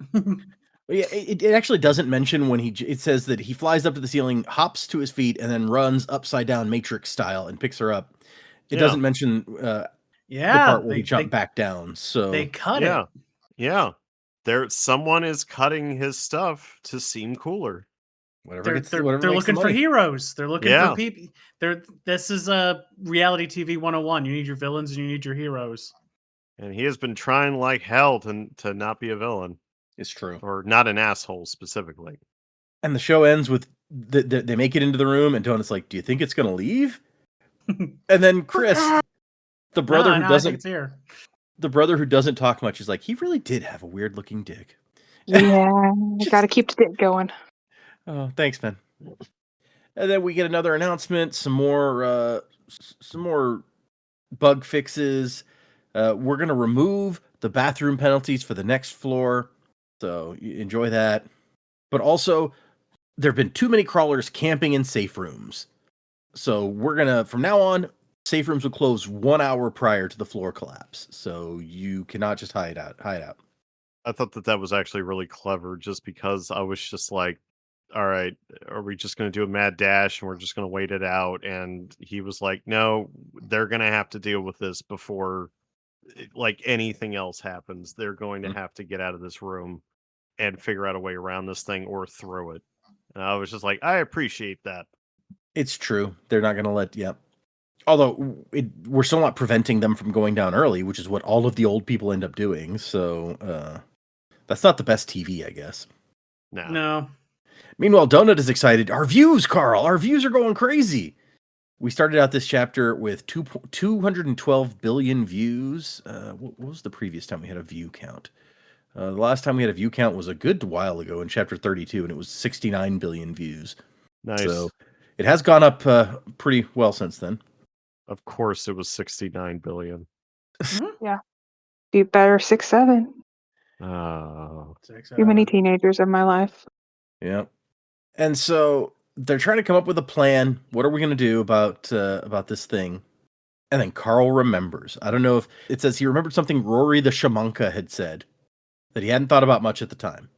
Yeah, it actually doesn't mention when it says that he flies up to the ceiling, hops to his feet, and then runs upside down Matrix style and picks her up. It Yeah. doesn't mention the Yeah, part where he jumped back down. So they cut Yeah. it. Yeah. Someone is cutting his stuff to seem cooler. whatever They're makes the looking for money. heroes. They're looking Yeah. for people. This is a reality TV 101. You need your villains and you need your heroes. And he has been trying like hell to not be a villain, It's true. or not an asshole specifically. And the show ends with they make it into the room, and Donut's like, "Do you think it's gonna leave?" And then Chris, the brother who I think doesn't, it's here. the brother who doesn't talk much, is like, "He really did have a weird looking dick." Yeah, got to keep the dick going. Oh, thanks, man. And then we get another announcement, some more bug fixes. We're gonna remove the bathroom penalties for the next floor, so enjoy that. But also, there have been too many crawlers camping in safe rooms, so we're gonna from now on, safe rooms will close 1 hour prior to the floor collapse, so you cannot just hide out. I thought that was actually really clever, just because I was just like, all right, are we just going to do a mad dash and we're just going to wait it out? And he was like, no, they're going to have to deal with this before like anything else happens. They're going to have to get out of this room and figure out a way around this thing or throw it. And I was just like, I appreciate that. It's true. They're not gonna let. Yep. Although we're still not preventing them from going down early, which is what all of the old people end up doing. So that's not the best TV, I guess. No. Meanwhile, Donut is excited. Our views, Carl. Our views are going crazy. We started out this chapter with 212 billion views. What was the previous time we had a view count? The last time we had a view count was a good while ago in chapter 32, and it was 69 billion views. Nice. So it has gone up pretty well since then. Of course, it was 69 billion. Yeah, be better 6'7". Oh, Too many teenagers in my life. Yeah. And so they're trying to come up with a plan. What are we going to do about this thing? And then Carl remembers. I don't know if it says he remembered something Rory the Shamanka had said that he hadn't thought about much at the time.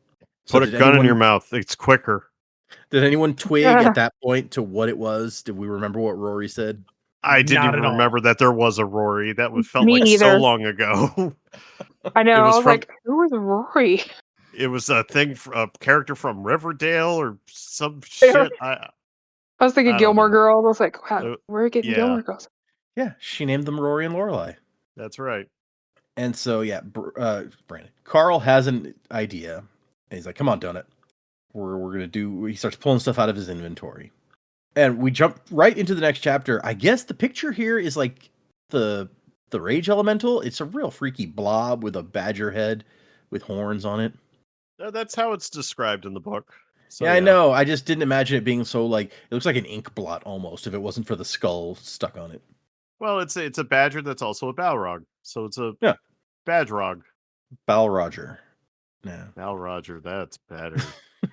So put a gun in your mouth. It's quicker. Did anyone twig at that point to what it was? Did we remember what Rory said? I didn't Not even at remember all. that there was a Rory. That felt Me like so either. long ago. I know. It was I was from- like, who was Rory? It was a character from Riverdale or some shit. I was thinking I don't Gilmore know. Girls. I was like, wow, where are we getting yeah. Gilmore Girls? Yeah, she named them Rory and Lorelai. That's right. And so, yeah, Brandon. Carl has an idea. And he's like, come on, Donut. We're going to do... He starts pulling stuff out of his inventory. And we jump right into the next chapter. I guess the picture here is like the Rage Elemental. It's a real freaky blob with a badger head with horns on it. That's how it's described in the book. So, yeah, I know. I just didn't imagine it being so like... It looks like an ink blot almost if it wasn't for the skull stuck on it. Well, it's a badger that's also a Balrog. So it's a Badgerog. Balroger. Yeah. Balroger, that's better.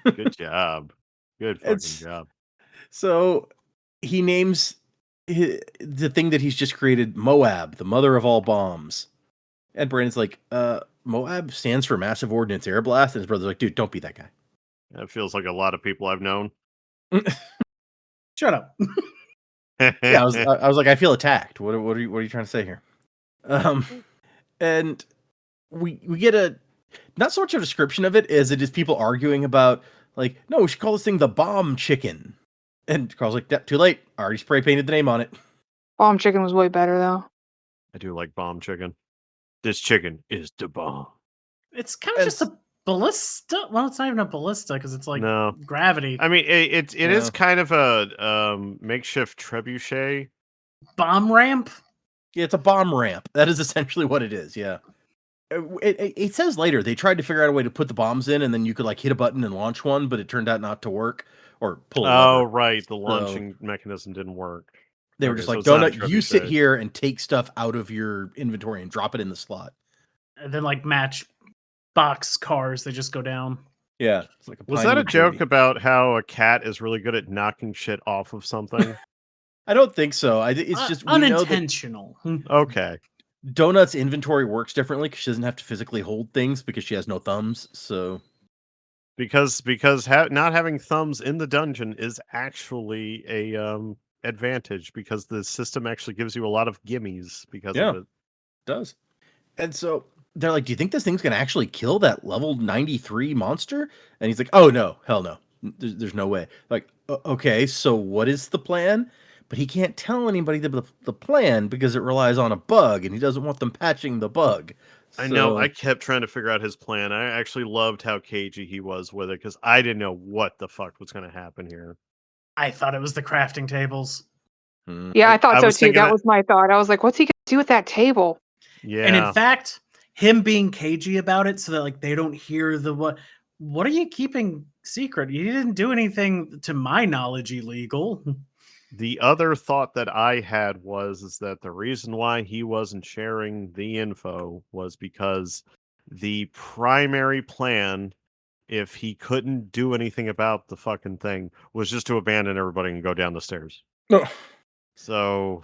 Good job. Good fucking job. So he names the thing that he's just created Moab, the mother of all bombs. And Brandon's like, Moab stands for Massive Ordnance Air Blast. And his brother's like, dude, don't be that guy. That feels like a lot of people I've known. Shut up. Yeah, I was like, I feel attacked. What are you trying to say here? And we get a not so much a description of it as it is people arguing about like, no, we should call this thing the bomb chicken. And Carl's like, too late. I already spray painted the name on it. Bomb chicken was way better though. I do like bomb chicken. This chicken is the bomb. It's kind of And just a ballista. Well, it's not even a ballista because it's like No. gravity. I mean, it is Yeah. kind of a makeshift trebuchet. Bomb ramp? Yeah, it's a bomb ramp. That is essentially what it is. Yeah. It says later they tried to figure out a way to put the bombs in, and then you could like hit a button and launch one, but it turned out not to work, or pull a Oh, lever. right. The So launching mechanism didn't work. they were Okay, just so like, it's not a Donut, you sit trebuchet. here and take stuff out of your inventory and drop it in the slot. And then like match box cars, they just go down. Yeah, it's like a Was that a Pinewood joke derby. about how a cat is really good at knocking shit off of something? I don't think so. It's just we know that Unintentional. Okay. Donut's inventory works differently because she doesn't have to physically hold things because she has no thumbs. So Because not having thumbs in the dungeon is actually a advantage because the system actually gives you a lot of gimmies because yeah, of it it. does. And so they're like, "Do you think this thing's gonna actually kill that level 93 monster?" And he's like, "Oh no, hell no. There's no way." Like, okay, so what is the plan? But he can't tell anybody the plan because it relies on a bug, and he doesn't want them patching the bug. I know. I So kept trying to figure out his plan. I actually loved how cagey he was with it because I didn't know what the fuck was going to happen here. I thought it was the crafting tables. Yeah, I thought I so was too. thinking That that. was my thought. I was like, what's he gonna do with that table? And in Yeah. fact, him being cagey about it so that like they don't hear the what are you keeping secret? You didn't do anything to my knowledge illegal. The other thought that I had is that the reason why he wasn't sharing the info was because the primary plan, if he couldn't do anything about the fucking thing, was just to abandon everybody and go down the stairs. no. So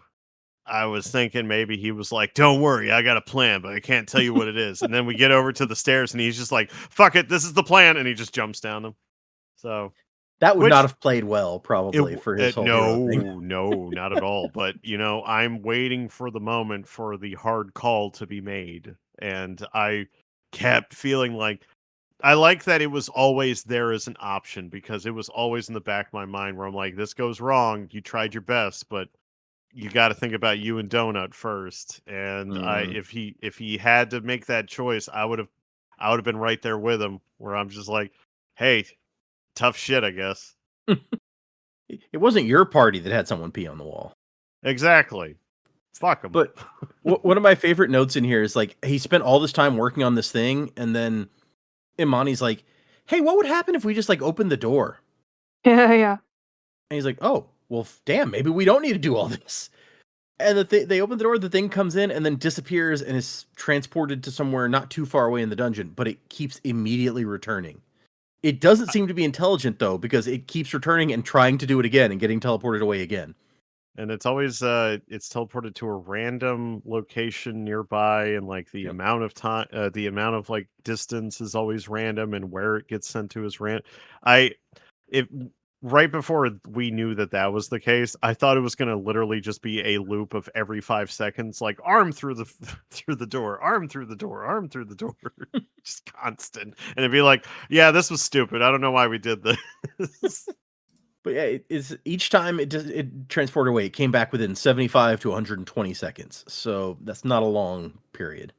I was thinking maybe he was like, "Don't worry, I got a plan, but I can't tell you what it is." And then we get over to the stairs and he's just like, "Fuck it, this is the plan," and he just jumps down them. So That would not which have played well, probably, for his whole hero thing. no, not at all. But I'm waiting for the moment for the hard call to be made, and I kept feeling like I like that it was always there as an option because it was always in the back of my mind where I'm like, this goes wrong. You tried your best, but you got to think about you and Donut first. And Mm. if he had to make that choice, I would have been right there with him. Where I'm just like, hey, tough shit, I guess. It wasn't your party that had someone pee on the wall. Exactly. Fuck him. But one of my favorite notes in here is like he spent all this time working on this thing, and then Imani's like, "Hey, what would happen if we just like opened the door?" Yeah, yeah. And he's like, "Oh, well, damn, maybe we don't need to do all this." And they open the door, the thing comes in and then disappears and is transported to somewhere not too far away in the dungeon, but it keeps immediately returning. It doesn't seem to be intelligent though, because it keeps returning and trying to do it again and getting teleported away again. And it's always it's teleported to a random location nearby, and like the Yep. amount of time the amount of like distance is always random, and where it gets sent to is I if right before we knew that was the case, I thought it was going to literally just be a loop of every 5 seconds, like arm through the through the door, arm through the door, arm through the door, just constant. And it'd be like, yeah, this was stupid. I don't know why we did this. But yeah, it's each time it transported away, it came back within 75 to 120 seconds. So that's not a long period.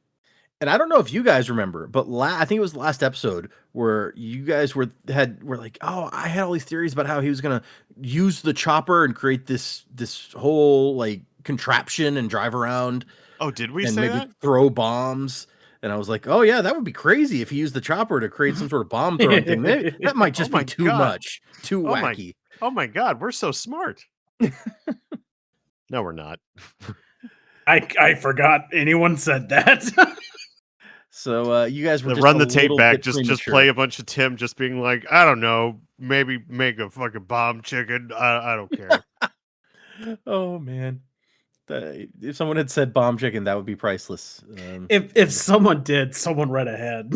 And I don't know if you guys remember, but I think it was the last episode where you guys were like, "Oh, I had all these theories about how he was gonna use the chopper and create this whole like contraption and drive around Oh, did we and say maybe that? throw bombs." And I was like, "Oh yeah, that would be crazy if he used the chopper to create some sort of bomb throwing thing. That might Oh just be my too god. much, too Oh my wacky." Oh my god, we're so smart. No, we're not. I forgot anyone said that. So you guys were just Run a the tape little back. bit Just premature. play a bunch of Tim just being like, I don't know, maybe make a fucking bomb chicken. I don't care. Oh man, if someone had said bomb chicken, that would be priceless. if someone did, someone read ahead.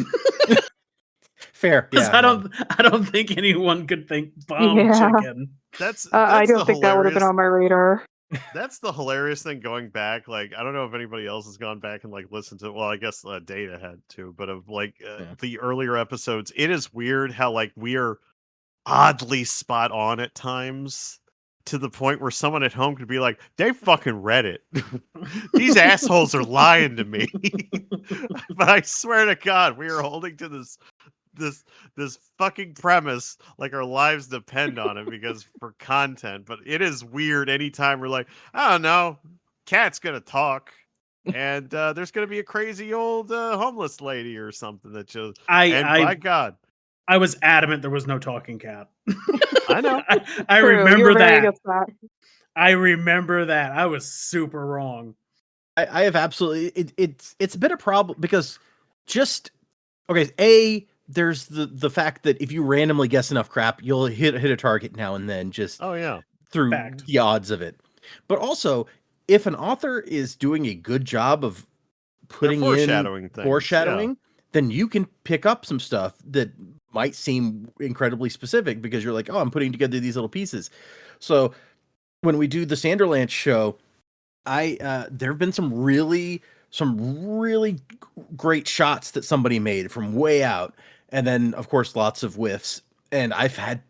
Fair, Because yeah. I don't think anyone could think bomb Yeah. chicken. That's I the don't think that would have been hilarious. on my radar. That's the hilarious thing going back. Like, I don't know if anybody else has gone back and like listened to. Well, I guess Data had to, but of like Yeah. the earlier episodes, it is weird how like we are oddly spot on at times. to the point where someone at home could be like, they fucking read it. These assholes are lying to me. But I swear to God, we are holding to this fucking premise like our lives depend on it because for content. But it is weird anytime we're like, I don't know, Cat's gonna talk. And there's gonna be a crazy old homeless lady or something that just by God. I was adamant there was no talking cat. I know. I True, you were remember very that. against that. I remember that. I was super wrong. I have absolutely it's a bit of problem because just okay, there's the fact that if you randomly guess enough crap, you'll hit a target now and then just Oh yeah. through Fact. the odds of it. But also, if an author is doing a good job of putting foreshadowing in things, foreshadowing, then you can pick up some stuff that might seem incredibly specific because you're like, oh, I'm putting together these little pieces. So when we do the Sanderlanche show, there have been some really great shots that somebody made from way out, and then of course lots of whiffs. And I've had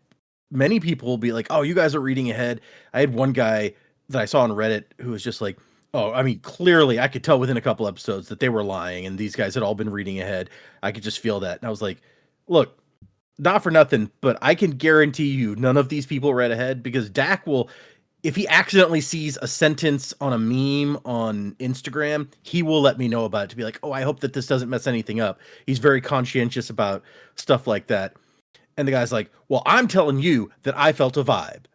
many people be like, "Oh, you guys are reading ahead." I had one guy that I saw on Reddit who was just like, "Oh, I mean, clearly I could tell within a couple episodes that they were lying, and these guys had all been reading ahead. I could just feel that." And I was like, "Look, not for nothing, but I can guarantee you none of these people read ahead because Dak will." If he accidentally sees a sentence on a meme on Instagram, he will let me know about it to be like, oh, I hope that this doesn't mess anything up. He's very conscientious about stuff like that. And the guy's like, well, I'm telling you that I felt a vibe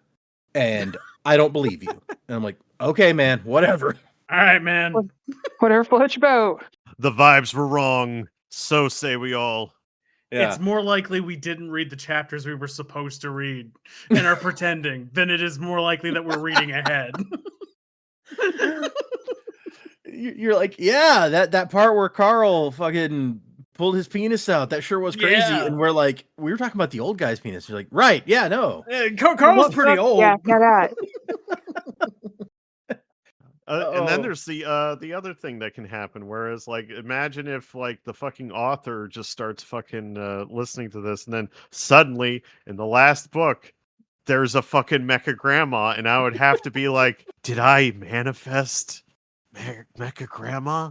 and I don't believe you. And I'm like, okay, man, whatever. All right, man. Whatever floats your boat. The vibes were wrong. So say we all. It's more likely we didn't read the chapters we were supposed to read and are pretending than it is more likely that we're reading ahead. You're like, yeah, that part where Carl fucking pulled his penis out, that sure was crazy. Yeah. And we're like, we were talking about the old guy's penis. You're like, right, yeah, no. Carl's pretty old. Yeah, that. And then Oh. there's the other thing that can happen, whereas like imagine if like the fucking author just starts fucking listening to this, and then suddenly in the last book there's a fucking mecha grandma, and I would have to be like, did I manifest mecha grandma?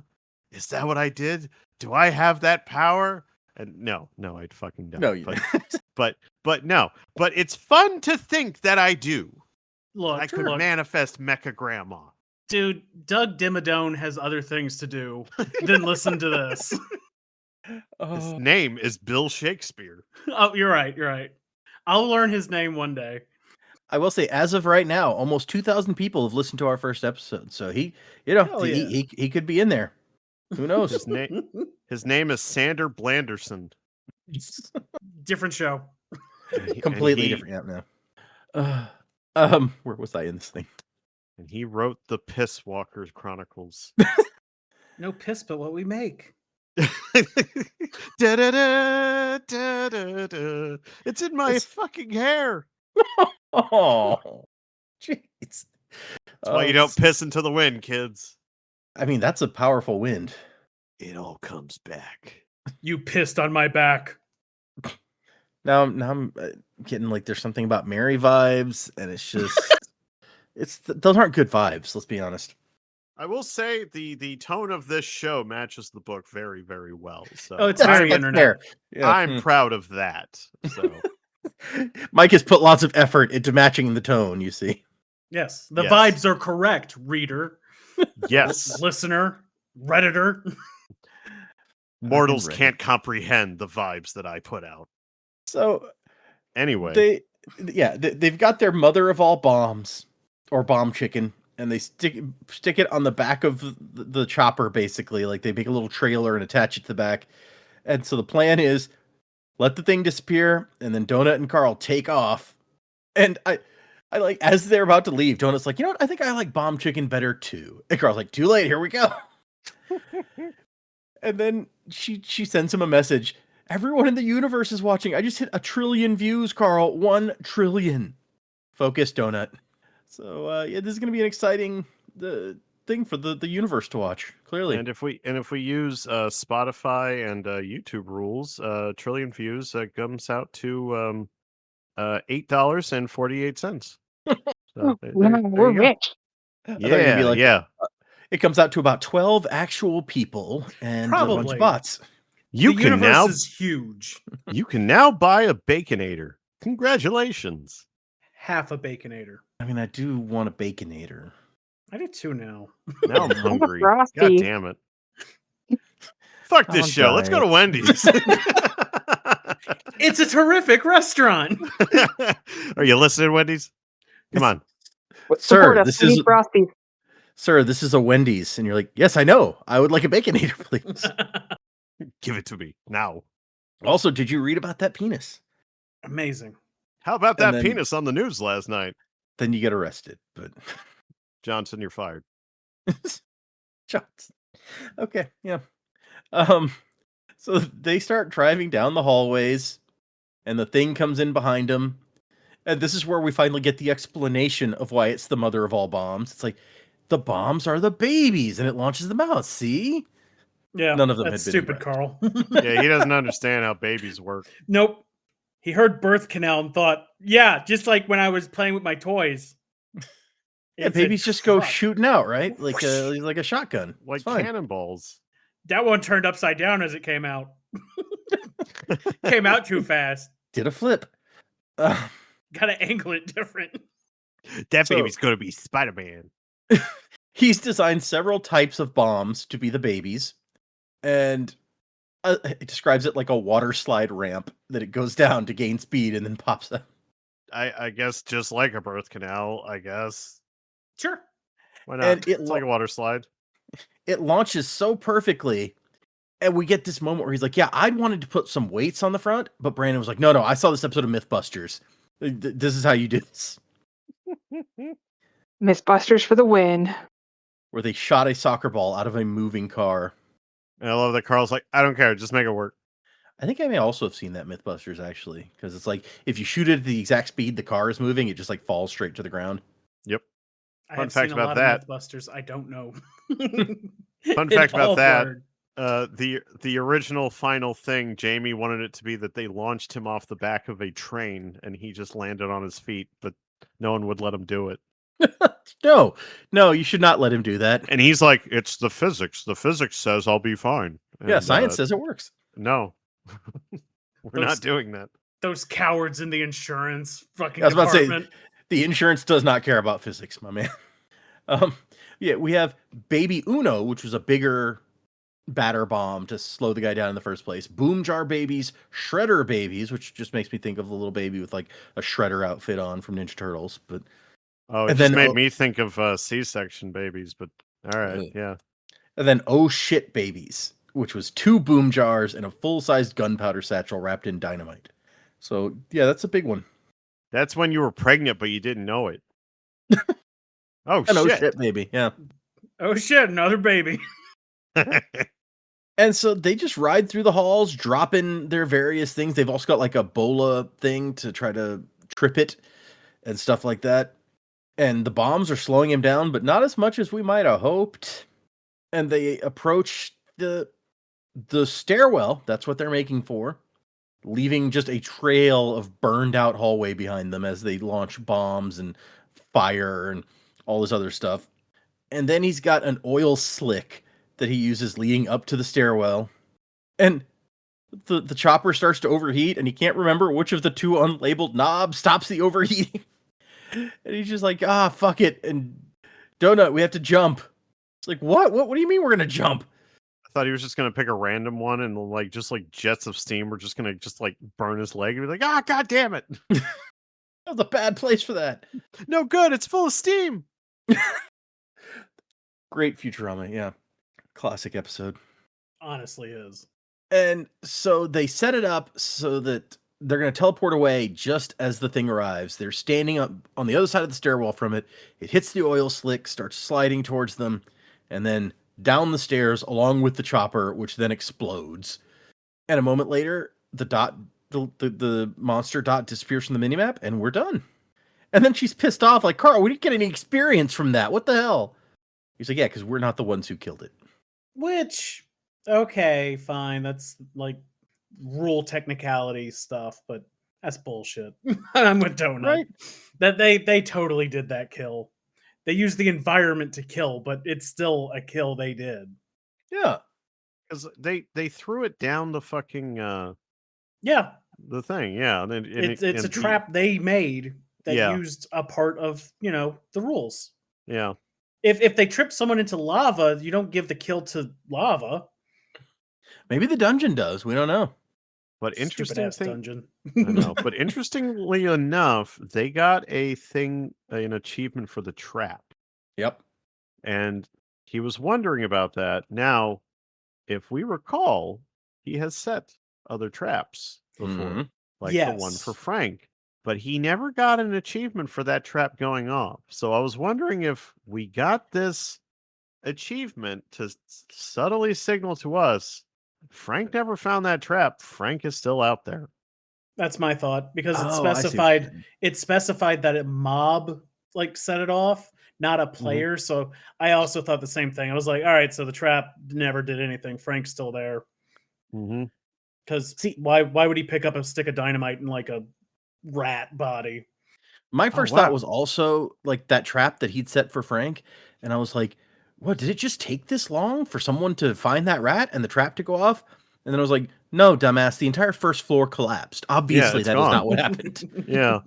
Is that what I did? Do I have that power? And no, I'd fucking don't. No, you but no, but it's fun to think that I do. Look, I could manifest mecha grandma. Dude, Doug Dimmadome has other things to do than listen to this. His name is Bill Shakespeare. Oh, you're right. I'll learn his name one day. I will say, as of right now, almost 2,000 people have listened to our first episode. So he could be in there. Who knows? His name is Sander Blanderson. Different show. Completely different. Yeah, no. Where was I in this thing? And he wrote the Piss Walkers Chronicles. No piss, but what we make. Da-da-da, da-da-da. It's in my fucking hair. Oh, jeez. That's why you don't piss into the wind, kids. I mean, that's a powerful wind. It all comes back. You pissed on my back. Now I'm getting like there's something about Mary vibes, and it's just those aren't good vibes. Let's be honest. I will say the tone of this show matches the book very, very well. So it's very internet. Yeah. I'm proud of that. So Mike has put lots of effort into matching the tone. You see. Yes, the vibes are correct, reader. Yes, listener, Redditor. Mortals can't comprehend the vibes that I put out. So anyway, they've got their mother of all bombs, or bomb chicken, and they stick it on the back of the chopper, basically. Like they make a little trailer and attach it to the back. And so the plan is let the thing disappear, and then Donut and Carl take off. And I like, as they're about to leave, Donut's like, you know what? I think I like bomb chicken better too. And Carl's like, too late, here we go. And then she sends him a message. Everyone in the universe is watching. I just hit 1 trillion views, Carl. 1 trillion. Focus, Donut. So this is going to be an exciting thing for the universe to watch. Clearly, and if we use Spotify and YouTube rules, 1 trillion views comes out to $8.48. So Wow, we're you go. rich. I thought you were gonna be like, Yeah. it comes out to about 12 actual people and a bunch Probably. of bots. You the can universe now is huge. you can now buy a Baconator. Congratulations. Half a Baconator. I mean, I do want a Baconator. I do too now. Now I'm I'm a hungry. Frosty. God damn it. Fuck I'm this on show. Let's go to diet. Wendy's. It's a terrific restaurant. Are you listening, Wendy's? Come on. Support Sir, us. this We is need Frosties. sir, this is a Wendy's. And you're like, yes, I know. I would like a Baconator, please. Give it to me now. Also, did you read about that penis? Amazing. How about And that then- penis on the news last night? Then you get arrested. But Johnson, you're fired. Johnson. Okay, yeah. So they start driving down the hallways, and the thing comes in behind them. And this is where we finally get the explanation of why it's the mother of all bombs. It's like, the bombs are the babies, and it launches them out. See? Yeah, None of them that's had been stupid, inbred. Carl. Yeah, he doesn't understand how babies work. Nope. He heard birth canal and thought, yeah, just like when I was playing with my toys. Yeah, It's a babies just go truck. shooting out, right? Like a shotgun. Like It's fine. cannonballs. That one turned upside down as it came out. Came out too fast. Did a flip. Uh, Gotta angle it different. That So- baby's going to be Spider-Man. he's designed several types of bombs to be the babies, and it describes it like a water slide ramp that it goes down to gain speed and then pops up. I guess just like a birth canal, I guess. Sure. Why not? And It's like a water slide. It launches so perfectly, and we get this moment where he's like, yeah, I'd wanted to put some weights on the front, but Brandon was like, no, I saw this episode of Mythbusters. This is how you do this. Mythbusters for the win. Where they shot a soccer ball out of a moving car. And I love that Carl's like, I don't care, just make it work. I think I may also have seen that Mythbusters, actually, because it's like, if you shoot it at the exact speed the car is moving, it just like falls straight to the ground. Yep. I Fun have fact seen a about lot that. of Mythbusters. I don't know. Fun In fact about all that. word. The original final thing, Jamie wanted it to be that they launched him off the back of a train and he just landed on his feet, but no one would let him do it. No, you should not let him do that. And he's like, it's the physics. The physics says I'll be fine. Yeah, And, science says it works. no. We're Those- not doing that. Those cowards in the insurance fucking I was about to say, department. the insurance does not care about physics, my man. Yeah, we have Baby Uno, which was a bigger batter bomb to slow the guy down in the first place. Boom jar babies, shredder babies, which just makes me think of the little baby with like a shredder outfit on from Ninja Turtles. But Oh, it And just then, made oh- me think of C-section babies, but all right, Ugh. yeah. and then oh shit babies, which was 2 boom jars and a full-sized gunpowder satchel wrapped in dynamite. So yeah, that's a big one. That's when you were pregnant, but you didn't know it. Oh, And oh shit. shit baby, yeah. Oh shit, another baby. And so they just ride through the halls, dropping their various things. They've also got like a bola thing to try to trip it and stuff like that. And the bombs are slowing him down, but not as much as we might have hoped. And they approach the stairwell. That's what they're making for, leaving just a trail of burned out hallway behind them as they launch bombs and fire and all this other stuff. And then he's got an oil slick that he uses leading up to the stairwell. And the chopper starts to overheat, and he can't remember which of the 2 unlabeled knobs stops the overheating. And he's just like, fuck it. And Donut, we have to jump. It's like, what? What do you mean we're going to jump? I thought he was just gonna pick a random one and like just like jets of steam were just gonna just like burn his leg and be like, god damn it. That was a bad place for that. No good, it's full of steam. Great Futurama, yeah. Classic episode. Honestly is. And so they set it up so that they're going to teleport away just as the thing arrives. They're standing up on the other side of the stairwell from it. It hits the oil slick, starts sliding towards them, and then down the stairs along with the chopper, which then explodes. And a moment later, the monster dot disappears from the minimap, and we're done. And then she's pissed off, like, Carl, we didn't get any experience from that. What the hell? He's like, yeah, because we're not the ones who killed it. Which, okay, fine. That's like rule technicality stuff, but That's bullshit. I'm with Donut. Right. That they totally did that kill. They used the environment to kill, but it's still a kill they did. Yeah. Because they threw it down the fucking Yeah, the thing, yeah, and then it's a trap they made that Yeah. used a part of the rules. Yeah. If they trip someone into lava, you don't give the kill to lava. Maybe the dungeon does. We don't know. But Stupid interesting ass thing, dungeon. I know. But interestingly enough, they got an achievement for the trap, Yep. and he was wondering about that. Now, if we recall, he has set other traps before, Mhm. like the one for Yes. Frank, but he never got an achievement for that trap going off. So I was wondering if we got this achievement to subtly signal to us Frank never found that trap. Frank is still out there. That's my thought because Oh, I see what you did. it specified that a mob set it off, not a player. So I also thought the same thing. I was like, all right, so the trap never did anything. Frank's still there. Mm-hmm. Because See, why would he pick up a stick of dynamite in like a rat body? my Oh, first thought wow. was also like that trap that he'd set for Frank, and I was like, "What? Did it just take this long for someone to find that rat and the trap to go off?" And then I was like, "No, dumbass! The entire first floor collapsed. Yeah, Obviously, it's that is gone. not what happened." Yeah.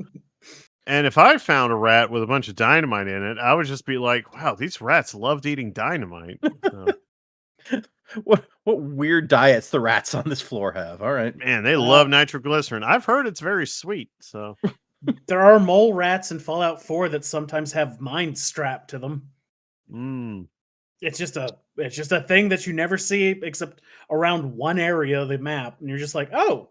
And if I found a rat with a bunch of dynamite in it, I would just be like, wow, these rats loved eating dynamite. So, What weird diets the rats on this floor have? All right. man, they love nitroglycerin. I've heard it's very sweet. So, There are mole rats in Fallout 4 that sometimes have mines strapped to them. mm, It's just a thing that you never see except around one area of the map, and you're just like, oh,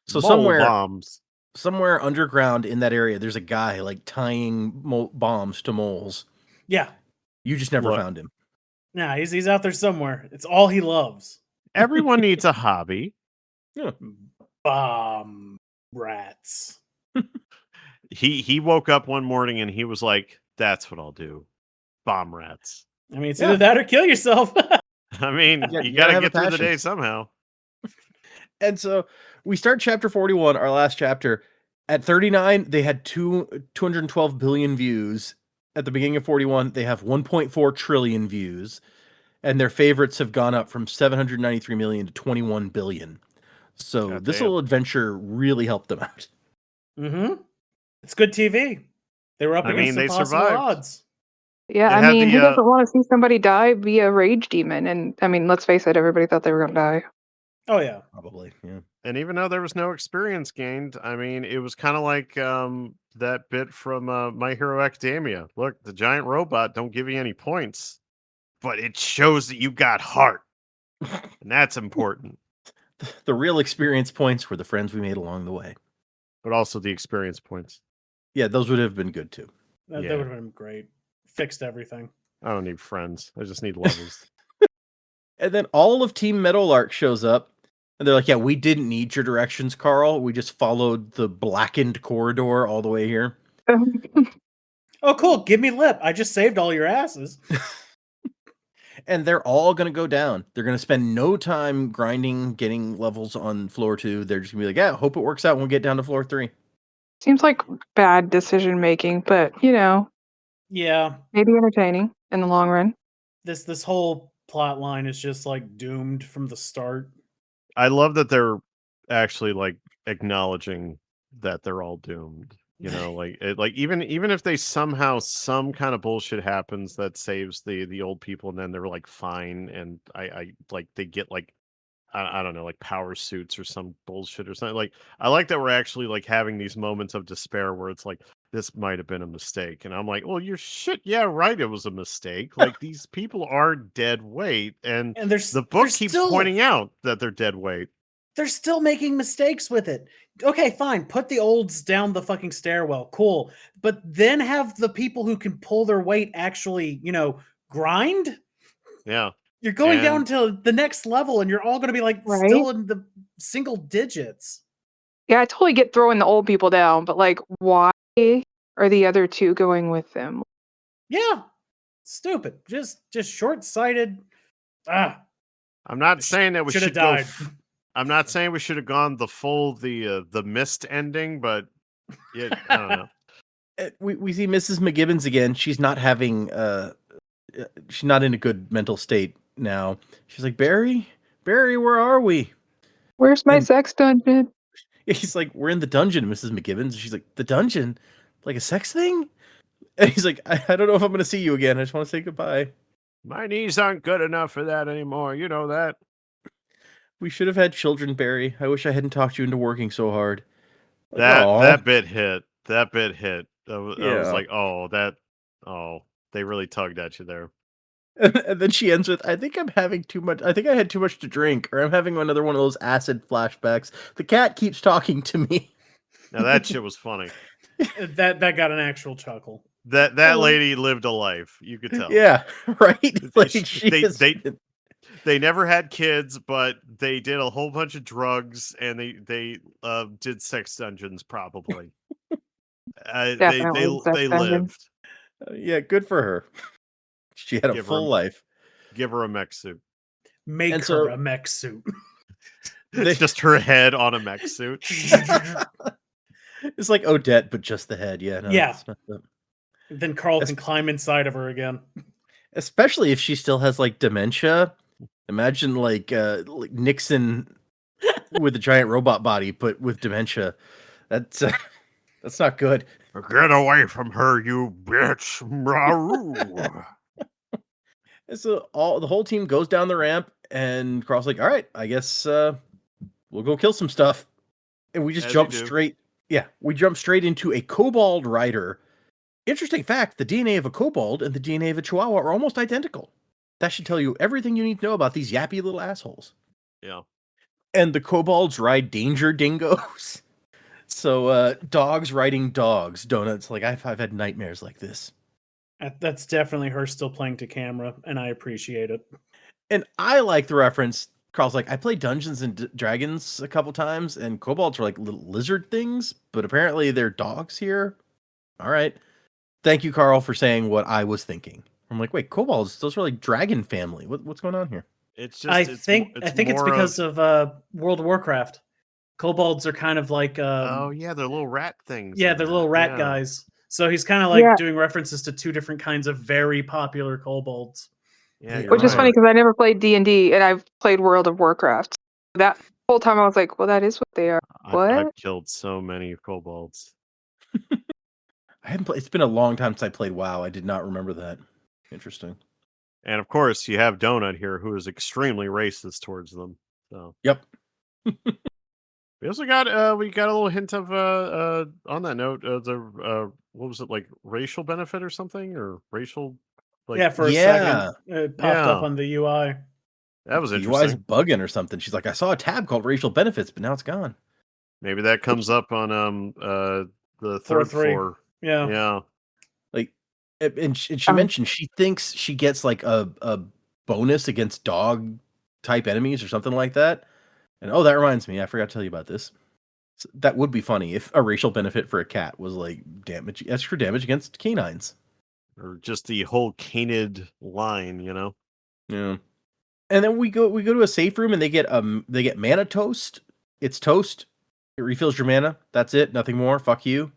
So mole bombs. somewhere underground in that area, there's a guy like tying bombs to moles. yeah, You just never Look, found him. nah, he's out there somewhere. It's all he loves. everyone needs a hobby. Yeah. Bomb rats. He woke up one morning and he was like, that's what I'll do. Bomb rats. I mean, it's Yeah. either that or kill yourself. I mean, Yeah, you you got gotta to have a get through the passion. day somehow. And so we start chapter 41, our last chapter. At 39, they had 212 billion views. At the beginning of 41, they have 1.4 trillion views. And their favorites have gone up from 793 million to 21 billion. So God this damn. little adventure really helped them out. Mm-hmm. It's good TV. They were up I against mean, they impossible survived. odds. Yeah, They I had mean, who the, doesn't want to see somebody die via rage demon? And I mean, let's face it, everybody thought they were going to die. Oh yeah. Probably, yeah. And even though there was no experience gained, I mean, it was kind of like that bit from My Hero Academia. Look, the giant robot don't give you any points, but it shows that you got heart, and that's important. The real experience points were the friends we made along the way. But also the experience points. Yeah, those would have been good too. That Yeah. would have been great. Fixed everything. I don't need friends. I just need levels. And then all of Team Meadowlark shows up, and they're like, "Yeah, we didn't need your directions, Carl. We just followed the blackened corridor all the way here." Oh, cool. Give me lip. I just saved all your asses. And they're all going to go down. They're going to spend no time grinding, getting levels on floor 2. They're just going to be like, "Yeah, hope it works out when we get down to floor 3." Seems like bad decision making, but Yeah. maybe entertaining in the long run. This whole plot line is just doomed from the start. I love that they're actually like acknowledging that they're all doomed. Even if they somehow some kind of bullshit happens that saves the old people, and then they're like fine, and I like they get like I don't know, like power suits or some bullshit or something. Like I like that we're actually like having these moments of despair where it's like this might have been a mistake, and I'm like, well, you're shit. Yeah, right. It was a mistake. Like these people are dead weight, and And the book keeps pointing out that they're dead weight. They're still making mistakes with it. Okay, fine. Put the olds down the fucking stairwell. Cool. But then have the people who can pull their weight actually, grind. Yeah. You're going down And- to the next level and you're all going to be Right? still in the single digits. Yeah, I totally get throwing the old people down, but like, why are the other two going with them? Yeah. Stupid. Just short-sighted. I'm not saying that we Shoulda should go. died. I'm not saying we should have gone the mist ending, but I don't know. We see Mrs. McGibbons again. She's not having she's not in a good mental state now. She's like, Barry, where are we? Where's my And- sex dungeon? He's like, we're in the dungeon, Mrs. McGibbons. She's like, the dungeon? Like a sex thing? And he's like, I don't know if I'm going to see you again. I just want to say goodbye. My knees aren't good enough for that anymore. You know that. We should have had children, Barry. I wish I hadn't talked you into working so hard. Like, That bit hit. That bit hit. I was Yeah. like, they really tugged at you there. And then she ends with, I think I'm having too much. I think I had too much to drink, or I'm having another one of those acid flashbacks. The cat keeps talking to me. Now that shit was funny. that got an actual chuckle. That lady lived a life. You could tell. Yeah, right. Like They never had kids, but they did a whole bunch of drugs, and they did sex dungeons probably. Definitely sex they dungeon. lived. Yeah, good for her. She had a full life. Give her a mech suit. Make And her so- a mech suit. It's just her head on a mech suit. It's like Odette, but just the head. Yeah, no, Yeah. it's not the- Then Carl That's- can climb inside of her again. Especially if she still has like dementia. Imagine like Nixon with a giant robot body, but with dementia. That's not good. Get away from her, you bitch! Maroo. And so the whole team goes down the ramp, and Carl's like, "All right, I guess we'll go kill some stuff." And we just As jump you do. straight. Yeah, we jump straight into a kobold rider. Interesting fact: the DNA of a kobold and the DNA of a chihuahua are almost identical. That should tell you everything you need to know about these yappy little assholes. Yeah. And the kobolds ride danger dingoes. So dogs riding dogs. Donuts. Like I've had nightmares like this. That's definitely her still playing to camera, and I appreciate it. And I like the reference. Carl's like, I played Dungeons and Dragons a couple times, and kobolds are like little lizard things, but apparently they're dogs here. All right. Thank you, Carl, for saying what I was thinking. I'm like, wait, kobolds, those are like dragon family. What's going on here? It's just. I think it's more because of World of Warcraft. Kobolds are kind of like Oh yeah, they're little rat things. yeah, in they're that. little rat Yeah. guys. So he's kind of like Yeah. doing references to two different kinds of very popular kobolds. Yeah, you're Which is right. funny because I never played D&D and I've played World of Warcraft. That whole time I was like, well, that is what they are. I've What? killed so many kobolds. I haven't played. It's been a long time since I played WoW. I did not remember that. Interesting. And of course, you have Donut here, who is extremely racist towards them. So Yep. we also got a little hint of on that note, the what was it, like racial benefit or something, or racial like Yeah, for a Yeah. second, it popped up Yeah. on the UI. that was The UI's interesting. bugging or something. She's like, I saw a tab called racial benefits, but now it's gone. Maybe that comes up on the third 4-3. floor. Yeah. Yeah. Like, and she mentioned she thinks she gets like a bonus against dog type enemies or something like that. And oh, that reminds me, I forgot to tell you about this. That would be funny if a racial benefit for a cat was like extra damage against canines. Or just the whole canid line, you know. Yeah. And then we go to a safe room and they get mana toast. It's toast. It refills your mana. That's it. Nothing more. Fuck you.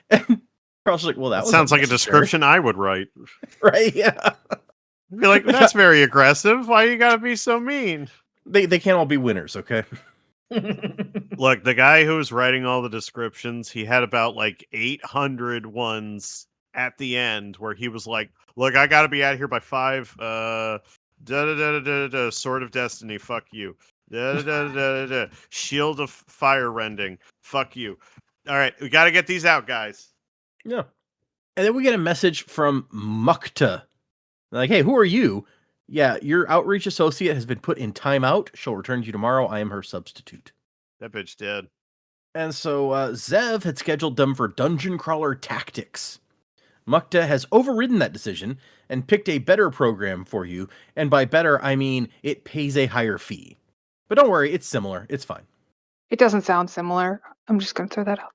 And Carl's like, well, that That was sounds like a unnecessary. description I would write. Right? Yeah. I'd be like, that's very aggressive. Why you gotta be so mean? They can't all be winners, okay? Look, the guy who was writing all the descriptions, he had about like 800 ones at the end where he was like, look, I gotta be out of here by 5. Sword of Destiny, fuck you. Shield of Fire Rending, fuck you. All right, we gotta get these out, guys. Yeah. And then we get a message from Mukta. Like, hey, who are you? Yeah, your outreach associate has been put in timeout. She'll return to you tomorrow. I am her substitute. That bitch dead. And so Zev had scheduled them for dungeon crawler tactics. Mukta has overridden that decision and picked a better program for you. And by better, I mean it pays a higher fee. But don't worry, it's similar. It's fine. It doesn't sound similar. I'm just going to throw that out.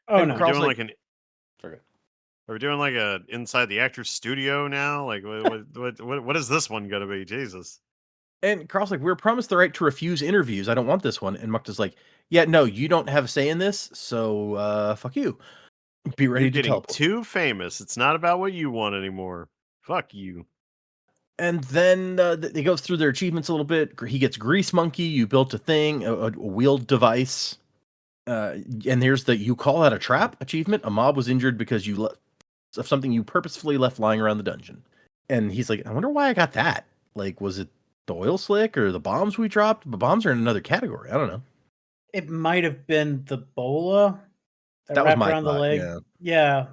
Oh And no. Carl's Doing like- like an Sorry. Are we doing like a inside the actor's studio now? Like what is this one gonna be? Jesus. And Carl's like, "We're promised the right to refuse interviews. I don't want this one." And Mukta's like, "Yeah, no, you don't have a say in this, so fuck you. Be ready You're to getting teleport." too famous. It's not about what you want anymore. Fuck you. And then it goes through their achievements a little bit. He gets Grease Monkey. You built a thing, a wheeled device. And here's the "you call that a trap" achievement. A mob was injured because of something you purposefully left lying around the dungeon. And he's like, "I wonder why I got that. Like, was it the oil slick or the bombs we dropped? But bombs are in another category. I don't know." It might have been the bola that That was wrapped my around the thought. leg. Yeah. Yeah,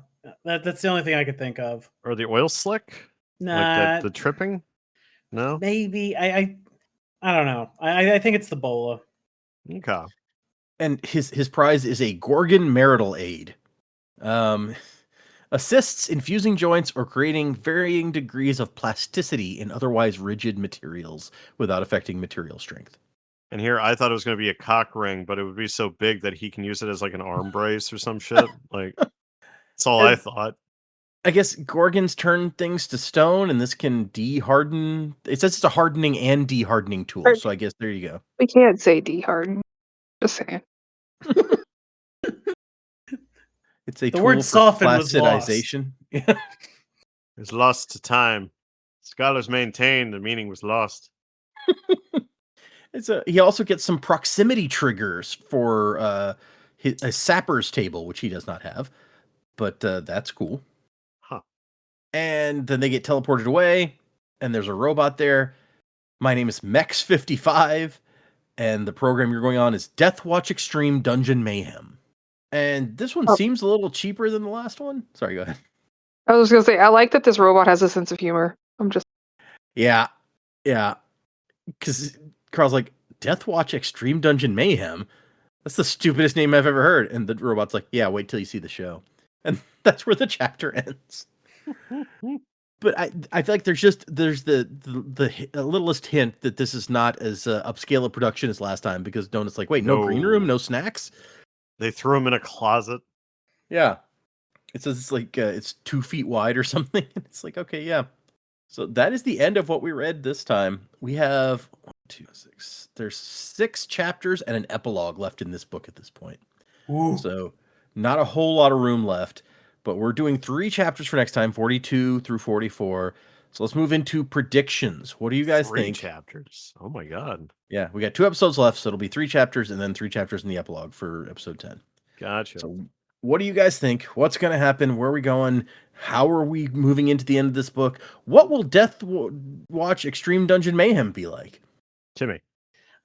that's the only thing I could think of. Or the oil slick? Like Nah, the tripping? No? maybe I don't know. I think it's the bola. Okay. And his prize is a Gorgon marital aid. Um, assists in fusing joints or creating varying degrees of plasticity in otherwise rigid materials without affecting material strength. And here I thought it was going to be a cock ring, but it would be so big that he can use it as like an arm brace or some shit. Like, that's all I And thought. I guess Gorgons turn things to stone, and this can de-harden. It says it's a hardening and de-hardening tool, so I guess there you go. We can't say de-harden. Just saying. It's a The tool word for soften was lost. placidization. It's lost to time. Scholars maintain the meaning was lost. He also gets some proximity triggers for a sapper's table, which he does not have, but that's cool. Huh. And then they get teleported away, and there's a robot there. My name is Mex55, and the program you're going on is Death Watch Extreme Dungeon Mayhem. And this one seems a little cheaper than the last one. Sorry, go ahead. I was gonna say I like that this robot has a sense of humor. Yeah. Because Carl's like, Death Watch Extreme Dungeon Mayhem? That's the stupidest name I've ever heard. And the robot's like, yeah, wait till you see the show. And that's where the chapter ends. But I feel like there's the littlest hint that this is not as upscale a production as last time, because Donut's like, wait, no green room, no snacks? They threw him in a closet. Yeah. It says it's like it's 2 feet wide or something. It's like, okay, yeah. So that is the end of what we read this time. We have 1, 2, 6. There's 6 chapters and an epilogue left in this book at this point. Ooh. So not a whole lot of room left, but we're doing 3 chapters for next time, 42 through 44. So let's move into predictions. What do you guys 3 think? chapters. Oh my god. Yeah, we got 2 episodes left, so it'll be 3 chapters and then 3 chapters in the epilogue for episode 10. Gotcha. So what do you guys think? What's going to happen? Where are we going? How are we moving into the end of this book? What will Death Watch Extreme Dungeon Mayhem be like? Timmy.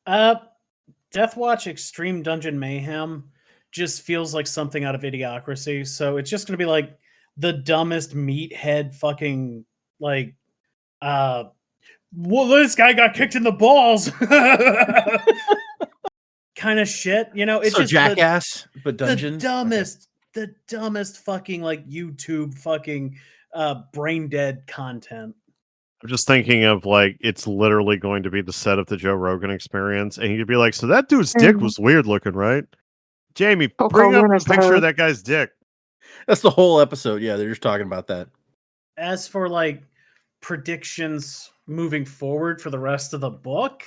Death Watch Extreme Dungeon Mayhem just feels like something out of Idiocracy. So it's just going to be like the dumbest meathead fucking like well, this guy got kicked in the balls kind of shit. You know, it's so just Jackass, but dungeons. The dumbest fucking like YouTube fucking brain dead content. I'm just thinking of like it's literally going to be the set of the Joe Rogan Experience, and he'd be like, "So that dude's dick was weird looking, right?" Jamie, bring up a picture of that guy's dick. That's the whole episode. Yeah, they're just talking about that. As for like predictions moving forward for the rest of the book,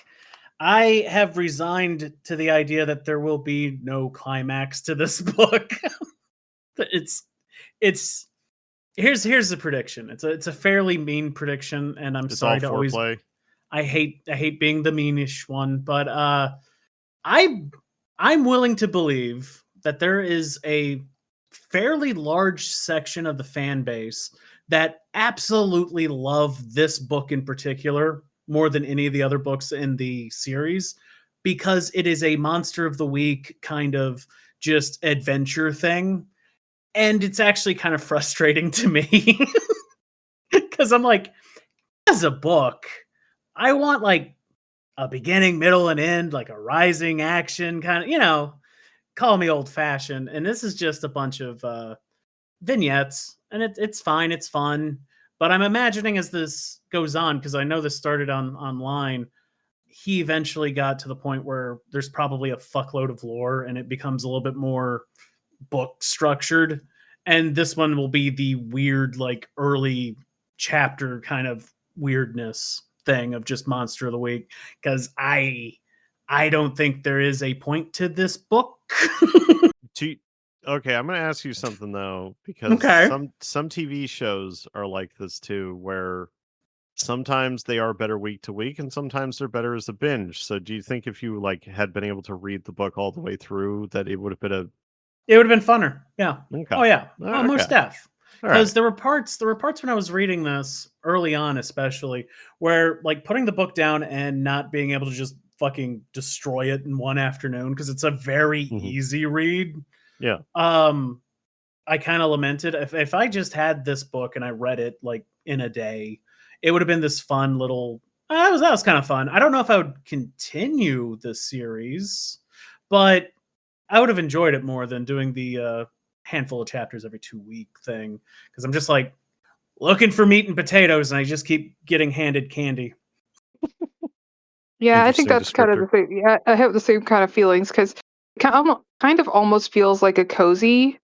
I have resigned to the idea that there will be no climax to this book. it's here's the prediction. It's a fairly mean prediction, and I'm sorry to always. I hate being the meanish one, but I'm willing to believe that there is a fairly large section of the fan base that absolutely love this book in particular more than any of the other books in the series, because it is a monster of the week kind of just adventure thing. And it's actually kind of frustrating to me because I'm like, as a book, I want like a beginning, middle, and end, like a rising action kind of, you know, call me old fashioned. And this is just a bunch of vignettes, and it's fine. It's fun. But I'm imagining as this goes on, because I know this started online, he eventually got to the point where there's probably a fuckload of lore and it becomes a little bit more book structured. And this one will be the weird, like early chapter kind of weirdness. thing of just Monster of the Week, because I don't think there is a point to this book. Okay, I'm going to ask you something though, because Okay. some TV shows are like this too, where sometimes they are better week to week, and sometimes they're better as a binge. So, do you think if you like had been able to read the book all the way through, that it would have been a It would have been funner. Yeah. okay? Oh yeah. Oh, Okay. most def. All right. Because there were parts when I was reading this early on, especially, where like putting the book down and not being able to just fucking destroy it in one afternoon, because it's a very Mhm. easy read. Yeah. I kind of lamented if I just had this book and I read it like in a day, it would have been this fun little. That was kind of fun. I don't know if I would continue the series, but I would have enjoyed it more than doing the handful of chapters every 2 week thing, because I'm just like looking for meat and potatoes, and I just keep getting handed candy. Yeah, I think Interesting that's kind of the descriptor. same. Yeah, I have the same kind of feelings because kind of almost feels like a cozy.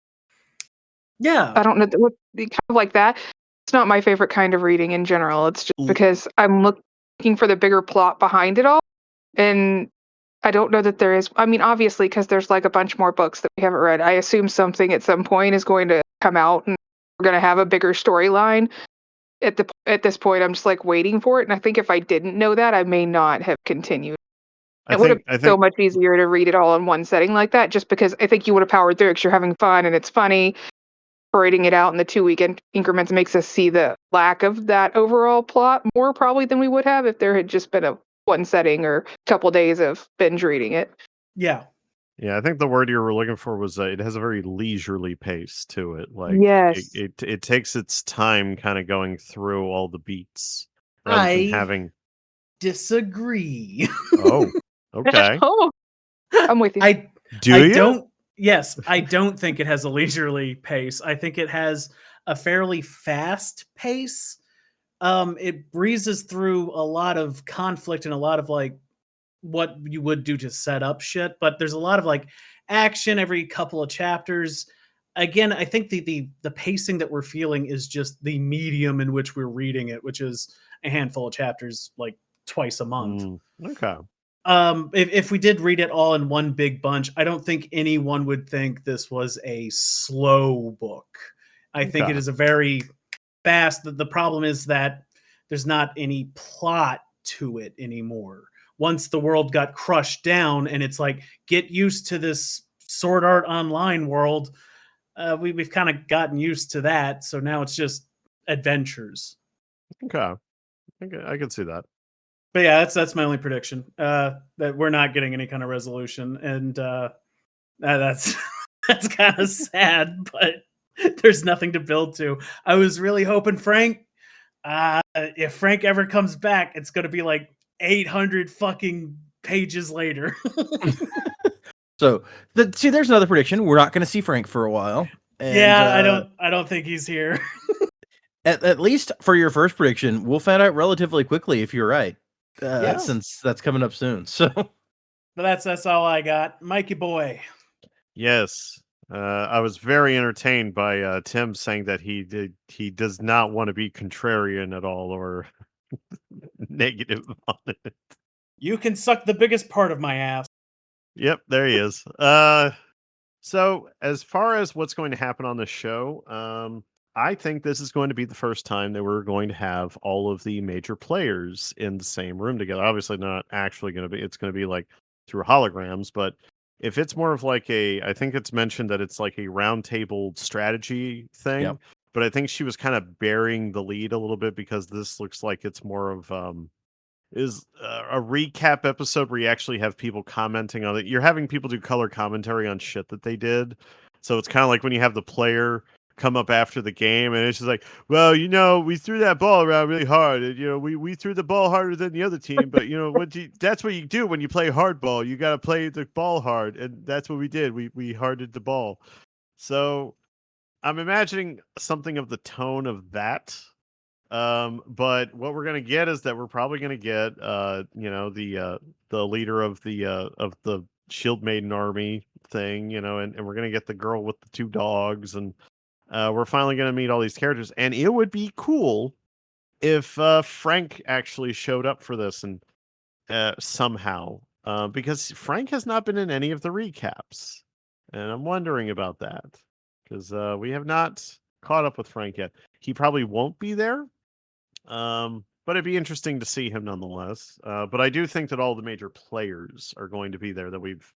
Yeah, I don't know what kind of like that. It's not my favorite kind of reading in general. It's just L- because I'm looking for the bigger plot behind it all, and I don't know that there is. I mean, obviously, because there's like a bunch more books that we haven't read. I assume something at some point is going to come out, and we're going to have a bigger storyline. At this point, I'm just like waiting for it, and I think if I didn't know that, I may not have continued. I It would have think I been so think much easier to read it all in one setting like that, just because I think you would have powered through because you're having fun and it's funny. Separating it out in the 2 week increments makes us see the lack of that overall plot more probably than we would have if there had just been a one setting or a couple days of binge reading it. yeah, yeah, I think the word you were looking for was it has a very leisurely pace to it. Like Yes. it takes its time, kind of going through all the beats rather than I having. disagree. Oh, okay. Oh, I'm with you. I Do I you? don't yes, I don't think it has a leisurely pace. I think it has a fairly fast pace. It breezes through a lot of conflict and a lot of like what you would do to set up shit, but there's a lot of like action every couple of chapters. Again, I think the pacing that we're feeling is just the medium in which we're reading it, which is a handful of chapters like twice a month. Okay. If we did read it all in one big bunch, I don't think anyone would think this was a slow book. I think it Okay. is a very fast. The problem is that there's not any plot to it anymore. Once the world got crushed down, and it's like, get used to this Sword Art Online world. We've kind of gotten used to that, so now it's just adventures. Okay. I can see that. But yeah, that's my only prediction. That we're not getting any kind of resolution, and that's that's kind of sad. But there's nothing to build to. I was really hoping Frank. If Frank ever comes back, it's going to be like 800 fucking pages later. So, see, there's another prediction. We're not going to see Frank for a while. And, Yeah, I don't think he's here. at least for your first prediction, we'll find out relatively quickly if you're right, Yeah. since that's coming up soon. So, But that's all I got. Mikey boy. Yes. I was very entertained by Tim saying that he does not want to be contrarian at all or negative on it. You can suck the biggest part of my ass. Yep, there he is. So as far as what's going to happen on the show, I think this is going to be the first time that we're going to have all of the major players in the same room together. Obviously, not actually going to be. It's going to be like through holograms, but if it's more of like I think it's mentioned that it's like a roundtable strategy thing. Yep. But I think she was kind of bearing the lead a little bit because this looks like it's more of is a recap episode where you actually have people commenting on it. You're having people do color commentary on shit that they did. So it's kind of like when you have the player come up after the game and it's just like, well, we threw that ball around really hard and we threw the ball harder than the other team, but that's what you do when you play hardball. You got to play the ball hard, and that's what we did. We harded the ball. So I'm imagining something of the tone of that. But what we're gonna get is that we're probably gonna get the leader of the Shield Maiden army thing, and we're gonna get the girl with the two dogs, and we're finally gonna meet all these characters, and it would be cool if Frank actually showed up for this and somehow, because Frank has not been in any of the recaps, and I'm wondering about that because we have not caught up with Frank yet. He probably won't be there, but it'd be interesting to see him nonetheless. But I do think that all the major players are going to be there that we've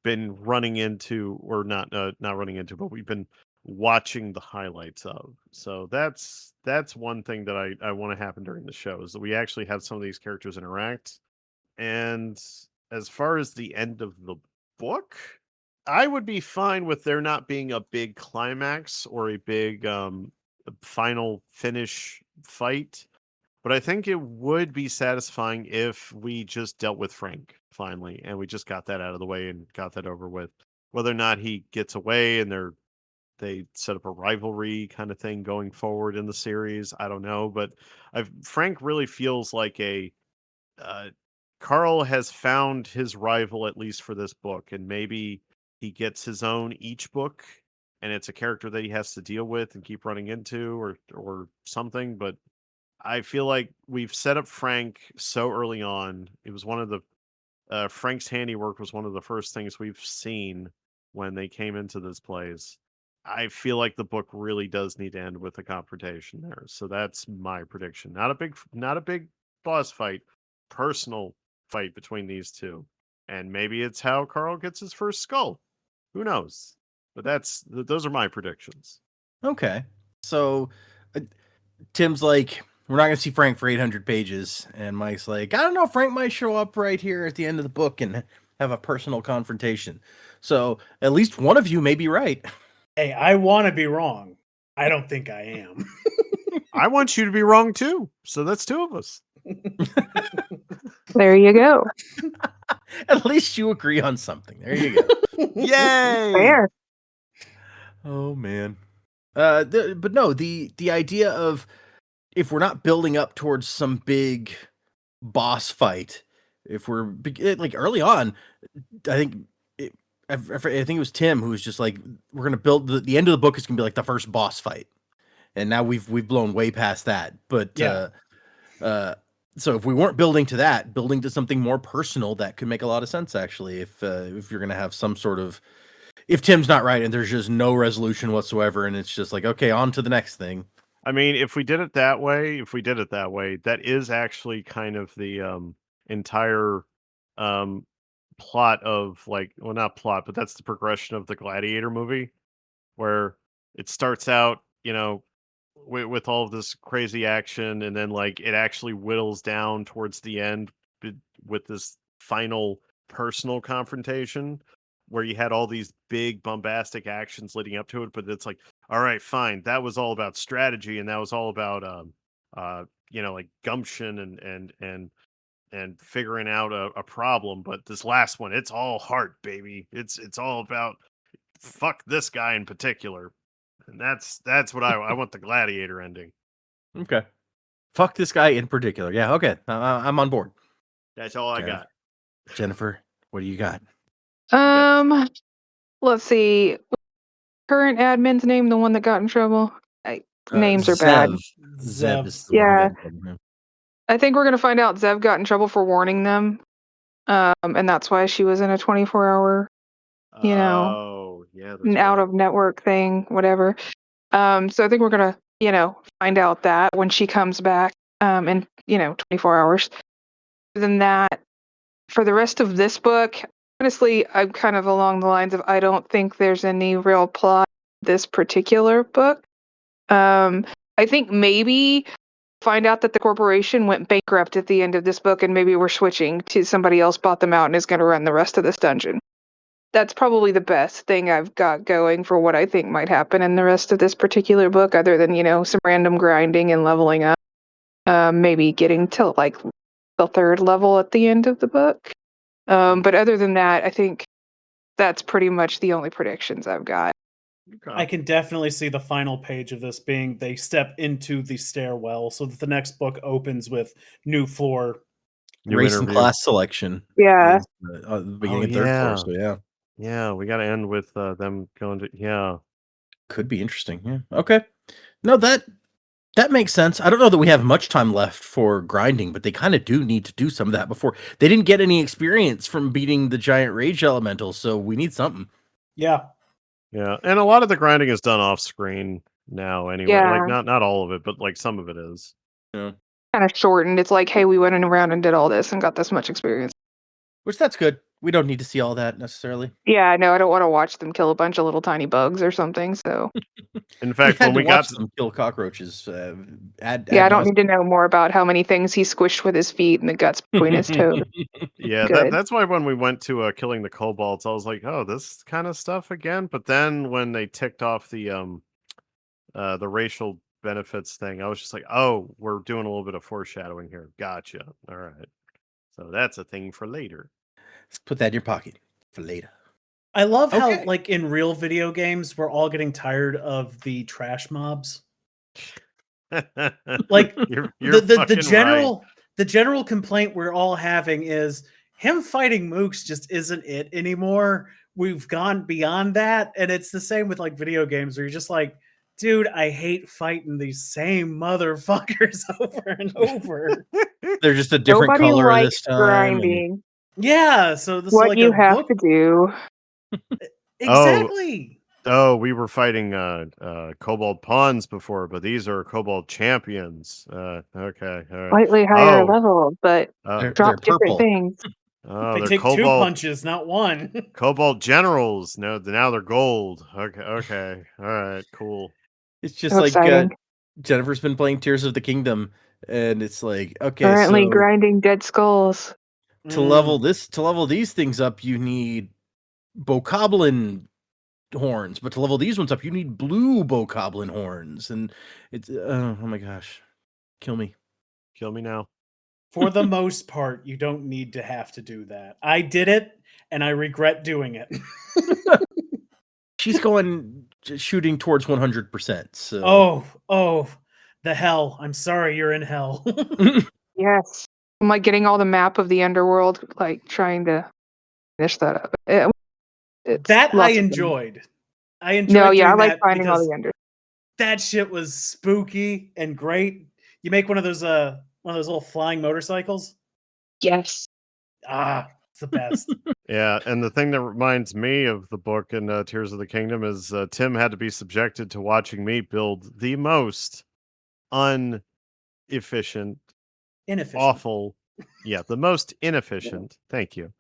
been running into, or not running into, but we've been watching the highlights of. So that's one thing that I want to happen during the show is that we actually have some of these characters interact. And as far as the end of the book, I would be fine with there not being a big climax or a big final finish fight. But I think it would be satisfying if we just dealt with Frank finally and we just got that out of the way and got that over with. Whether or not he gets away and they set up a rivalry kind of thing going forward in the series, I don't know. But Frank really feels like a uh, Carl has found his rival at least for this book, and maybe he gets his own each book, and it's a character that he has to deal with and keep running into, or something. But I feel like we've set up Frank so early on. It was one of the Frank's handiwork was one of the first things we've seen when they came into this place. I feel like the book really does need to end with a confrontation there. So that's my prediction. Not a big boss fight, personal fight between these two. And maybe it's how Carl gets his first skull. Who knows? But those are my predictions. Okay. So uh, Tim's like, we're not going to see Frank for 800 pages. And Mike's like, I don't know, Frank might show up right here at the end of the book and have a personal confrontation. So at least one of you may be right. Hey, I want to be wrong. I don't think I am. I want you to be wrong too. So that's two of us. There you go. At least you agree on something. There you go. Yay! Fair. Oh, man. But no, the idea of if we're not building up towards some big boss fight, if we're like early on, I think I think it was Tim who was just like, we're gonna build the end of the book is gonna be like the first boss fight, and now we've blown way past that. But Yeah. so if we weren't building to that, building to something more personal, that could make a lot of sense actually. If you're gonna have some sort of, if Tim's not right and there's just no resolution whatsoever, and it's just like, okay, on to the next thing. I mean, if we did it that way, that is actually kind of the entire um plot of, like, well, not plot, but that's the progression of the Gladiator movie, where it starts out, with all of this crazy action, and then like it actually whittles down towards the end with this final personal confrontation where you had all these big bombastic actions leading up to it, but it's like, all right, fine, that was all about strategy, and that was all about like gumption and figuring out a problem. But this last one, it's all heart, baby. It's all about fuck this guy in particular. And that's what I want, the Gladiator ending. Okay, fuck this guy in particular. Yeah, okay, I'm on board. That's all I Jennifer. got. Jennifer, what do you got? Let's see. Current admin's name, the one that got in trouble. Names are bad. Zev is the Yeah. one who got in trouble, man. I think we're gonna find out Zev got in trouble for warning them, and that's why she was in a 24-hour, Oh, yeah, that's an out right. of network thing, whatever. So I think we're gonna, find out that when she comes back, in 24 hours. Other than that, for the rest of this book, honestly, I'm kind of along the lines of I don't think there's any real plot in this particular book. I think maybe find out that the corporation went bankrupt at the end of this book, and maybe we're switching to somebody else bought them out and is going to run the rest of this dungeon. That's probably the best thing I've got going for what I think might happen in the rest of this particular book, other than, some random grinding and leveling up. Maybe getting to like the third level at the end of the book. But other than that, I think that's pretty much the only predictions I've got. Okay. I can definitely see the final page of this being they step into the stairwell so that the next book opens with new floor. New Race and interview. class selection. Yeah. Is, the beginning of third floor. So yeah, Yeah, we got to end with them going to, yeah. could be interesting. Yeah. Okay. No, that That makes sense. I don't know that we have much time left for grinding, but they kind of do need to do some of that before. They didn't get any experience from beating the giant rage elemental, so we need something. Yeah. Yeah, and a lot of the grinding is done off screen now anyway. Like Yeah. not all of it, but like some of it is. Yeah. Kind of shortened. It's like, hey, we went around and did all this and got this much experience. Which that's good. We don't need to see all that necessarily. Yeah, no, I don't want to watch them kill a bunch of little tiny bugs or something. So In We fact, had when to we got watch them kill cockroaches. yeah, I don't need to know more about how many things he squished with his feet and the guts between his toes. yeah, Good. that's why when we went to killing the kobolds, I was like, oh, this kind of stuff again. But then when they ticked off the racial benefits thing, I was just like, oh, we're doing a little bit of foreshadowing here. Gotcha. All right. So that's a thing for later. Let's put that in your pocket for later. I love how, Okay. like, in real video games, we're all getting tired of the trash mobs. Like, you're the fucking general complaint we're all having is him fighting mooks just isn't it anymore. We've gone beyond that, and it's the same with like video games where you're just like, dude, I hate fighting these same motherfuckers over and over. right. They're just a different Nobody color likes this time. grinding. Yeah, so this is What like you a have book. to do. Exactly. Oh, we were fighting kobold pawns before, but these are kobold champions. Okay, all right. Slightly higher Oh, level, but They're drop different purple. things. oh, They they're take two kobold punches, not one. kobold generals. No, now they're gold. Okay, all right, cool. It's just So like exciting. Jennifer's been playing Tears of the Kingdom, and it's like, okay, Currently so grinding dead skulls. to level these things up, you need bokoblin horns, but to level these ones up, you need blue bokoblin horns, and it's oh my gosh, kill me. Kill me now. For the most part, you don't need to have to do that. I did it, and I regret doing it. She's shooting towards 100%. So Oh, the hell. I'm sorry you're in hell. Yes. I'm like getting all the map of the underworld, like trying to finish that up. It's that I lots of fun. enjoyed. I enjoyed No, yeah, I doing like that finding all because the under. that shit was spooky and great. You make one of those little flying motorcycles. Yes. Ah, it's the best. Yeah, and the thing that reminds me of the book in Tears of the Kingdom is Tim had to be subjected to watching me build the most inefficient, Inefficient. awful, yeah, the most inefficient. Thank you.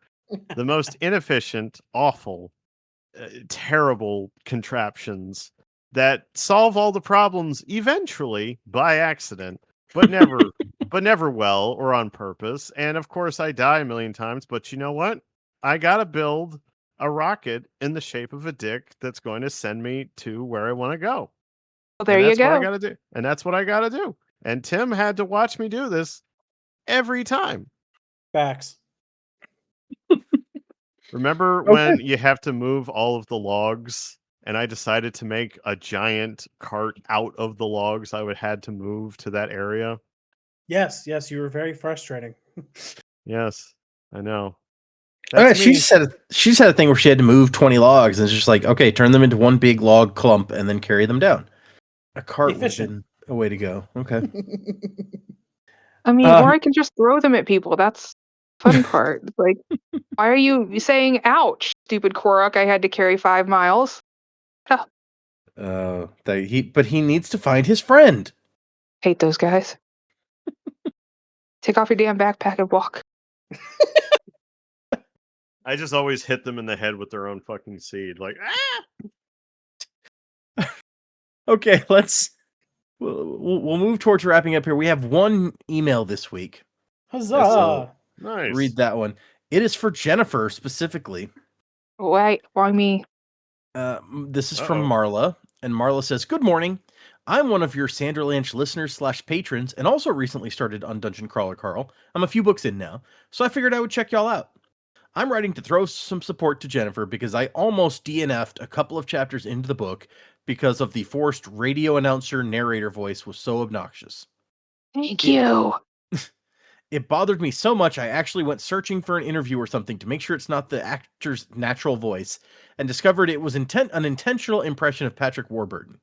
The most inefficient, awful, terrible contraptions that solve all the problems eventually by accident, but never well or on purpose. And of course, I die a million times. But you know what? I gotta build a rocket in the shape of a dick that's going to send me to where I want to go. Well, there And you that's what I go. gotta do. And that's what I gotta do. And Tim had to watch me do this every time. Facts. Remember when you have to move all of the logs and I decided to make a giant cart out of the logs I would had to move to that area? Yes, you were very frustrating. Yes, I know. Okay, That's me. she just had a thing where she had to move 20 logs, and it's just like, okay, turn them into one big log clump and then carry them down. A cart would have Efficient. been a way to go. Okay. I mean, or I can just throw them at people. That's the fun part. It's like, why are you saying ouch, stupid Korok? I had to carry 5 miles. But he needs to find his friend. Hate those guys. Take off your damn backpack and walk. I just always hit them in the head with their own fucking seed. Like, ah! Okay, we'll move towards wrapping up here. We have one email this week. Huzzah! Nice. Read that one. It is for Jennifer specifically. Why me? This is from Uh-oh. Marla, and Marla says, "Good morning. I'm one of your Sanderlanche listeners / patrons, and also recently started on Dungeon Crawler Carl. I'm a few books in now, so I figured I would check y'all out. I'm writing to throw some support to Jennifer because I almost DNF'd a couple of chapters into the book because of the forced radio announcer narrator voice was so obnoxious. Thank you. It bothered me so much I actually went searching for an interview or something to make sure it's not the actor's natural voice, and discovered it was an intentional impression of Patrick Warburton.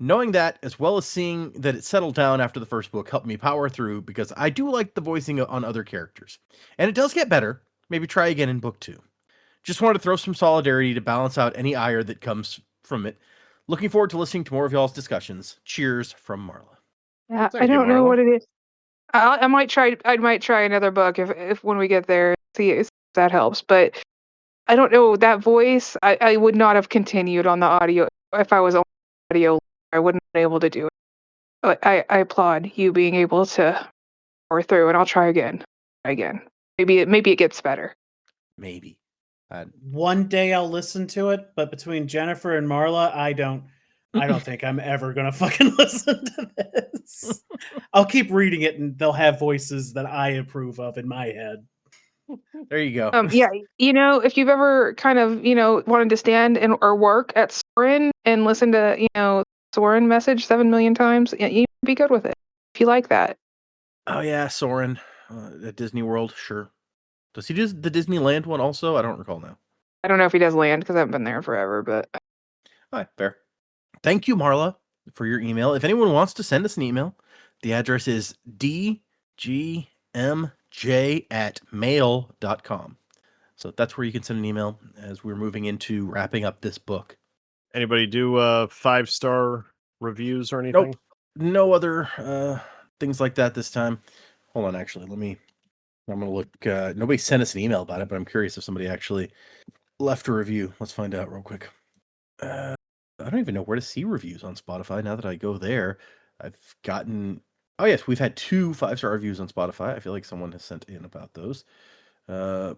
Knowing that, as well as seeing that it settled down after the first book, helped me power through because I do like the voicing on other characters. And it does get better. Maybe try again in book 2. Just wanted to throw some solidarity to balance out any ire that comes from it. Looking forward to listening to more of y'all's discussions. Cheers from Marla. Yeah, Thank I you, don't know Marla. what it is. I might try. I might try another book if when we get there, see if that helps. But I don't know that voice. I would not have continued on the audio if I was on audio. I wouldn't have been able to do it. But I applaud you being able to power through, and I'll try again. Maybe it gets better. Maybe. One day I'll listen to it, but between Jennifer and Marla, I don't think I'm ever gonna fucking listen to this. I'll keep reading it, and they'll have voices that I approve of in my head. There you go. Yeah, if you've ever kind of wanted to stand or work at Soren and listen to Soren message 7 million times, you'd be good with it if you like that. Oh yeah, Soren at Disney World, sure. Does he do the Disneyland one also? I don't recall now. I don't know if he does land because I haven't been there forever, but All right, fair. Thank you, Marla, for your email. If anyone wants to send us an email, the address is dgmj@mail.com. So that's where you can send an email as we're moving into wrapping up this book. Anybody do 5-star reviews or anything? Nope. No other things like that this time. Hold on, actually. I'm going to look. Nobody sent us an email about it, but I'm curious if somebody actually left a review. Let's find out real quick. I don't even know where to see reviews on Spotify now that I go there. I've gotten... Oh, yes, we've had 2 5-star reviews on Spotify. I feel like someone has sent in about those. Or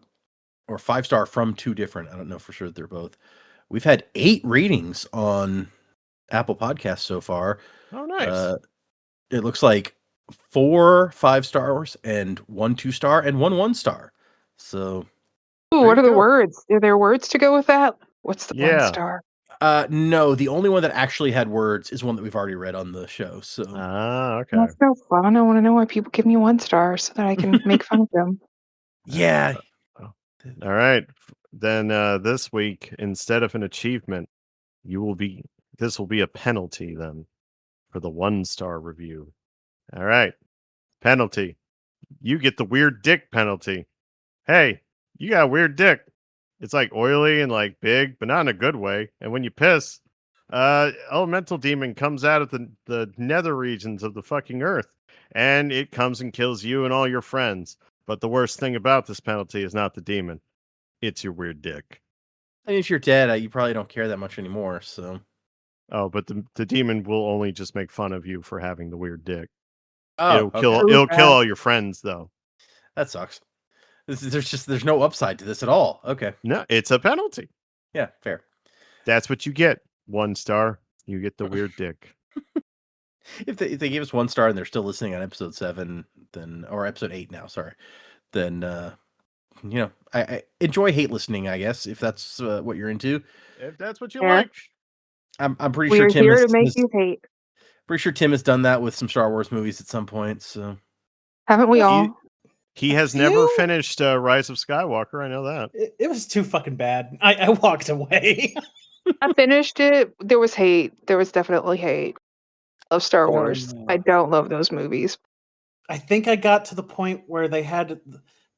5-star from 2 different. I don't know for sure that they're both. We've had 8 ratings on Apple Podcasts so far. Oh, nice. It looks like 4 5-stars and 1 2-star and 1 1-star. So, ooh, there what you are the go. words? Are there words to go with that? What's the Yeah. 1-star? No, the only one that actually had words is one that we've already read on the show. So, Okay. That's so fun. I want to know why people give me 1 star so that I can make fun of them. yeah. All right. Then this week, instead of an achievement, this will be a penalty then for the 1-star review. All right. Penalty. You get the weird dick penalty. Hey, you got a weird dick. It's like oily and like big, but not in a good way. And when you piss, elemental demon comes out of the nether regions of the fucking earth, and it comes and kills you and all your friends. But the worst thing about this penalty is not the demon; it's your weird dick. And if you're dead, you probably don't care that much anymore. So, Oh, but the demon will only just make fun of you for having the weird dick. oh, okay. It'll kill all your friends though. That sucks. There's no upside to this at all. Okay. No, it's a penalty. Yeah, fair. That's what you get. 1 star, you get the weird dick. If they gave us 1 star and they're still listening on episode 7, then or episode 8 now, sorry, then I enjoy hate listening, I guess, if that's what you're into. If that's what you Yeah. like. I'm pretty We sure are Tim here has, to make you hate. pretty sure Tim has done that with some Star Wars movies at some point. So Haven't we all? He A has never few? finished Rise of Skywalker. I know that. It was too fucking bad. I walked away. I finished it. There was hate. There was definitely hate. I love Star Wars. I don't love those movies. I think I got to the point where they had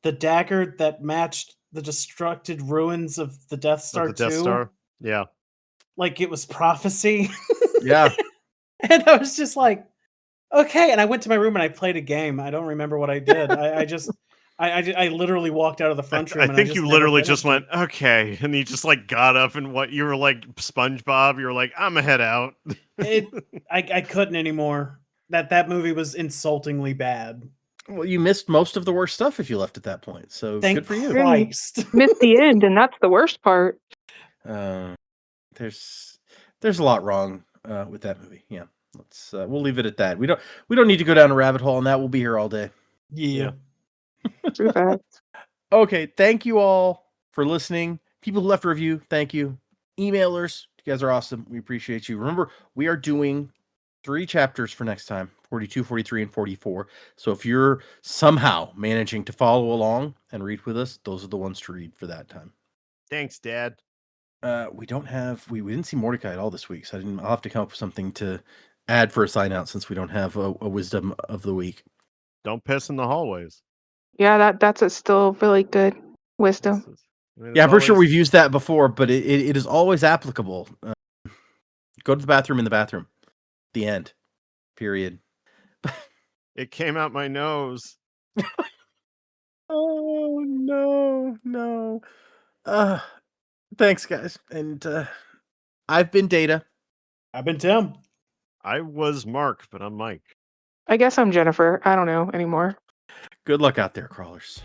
the dagger that matched the destructed ruins of the Death Star Of the Death 2. Star. Yeah. Like it was prophecy. yeah, And I was just like, okay. And I went to my room and I played a game. I don't remember what I did. I literally walked out of the front room. I and think just you never literally just finished went, okay. And you just like got up and what you were like SpongeBob. You were like, I'm a head out. I couldn't anymore. That movie was insultingly bad. well, you missed most of the worst stuff if you left at that point. So Thank good for you. Christ. Missed the end, and that's the worst part. There's a lot wrong with that movie. Yeah, we'll leave it at that. We don't need to go down a rabbit hole on that. We'll be here all day. Yeah. True fact. Okay, thank you all for listening. People who left a review, thank you. Emailers, you guys are awesome. We appreciate you. Remember, we are doing 3 chapters for next time, 42, 43, and 44. So if you're somehow managing to follow along and read with us, those are the ones to read for that time. Thanks, Dad. We don't have we didn't see Mordecai at all this week, so I'll have to come up with something to add for a sign out since we don't have a wisdom of the week. Don't piss in the hallways. Yeah, that's a still really good wisdom. Yeah, I'm pretty sure we've used that before, but it is always applicable. Go to the bathroom in the bathroom. The end. Period. It came out my nose. Oh no. Thanks, guys. And I've been Data. I've been Tim. I was Mark, but I'm Mike. I guess I'm Jennifer. I don't know anymore. Good luck out there, crawlers.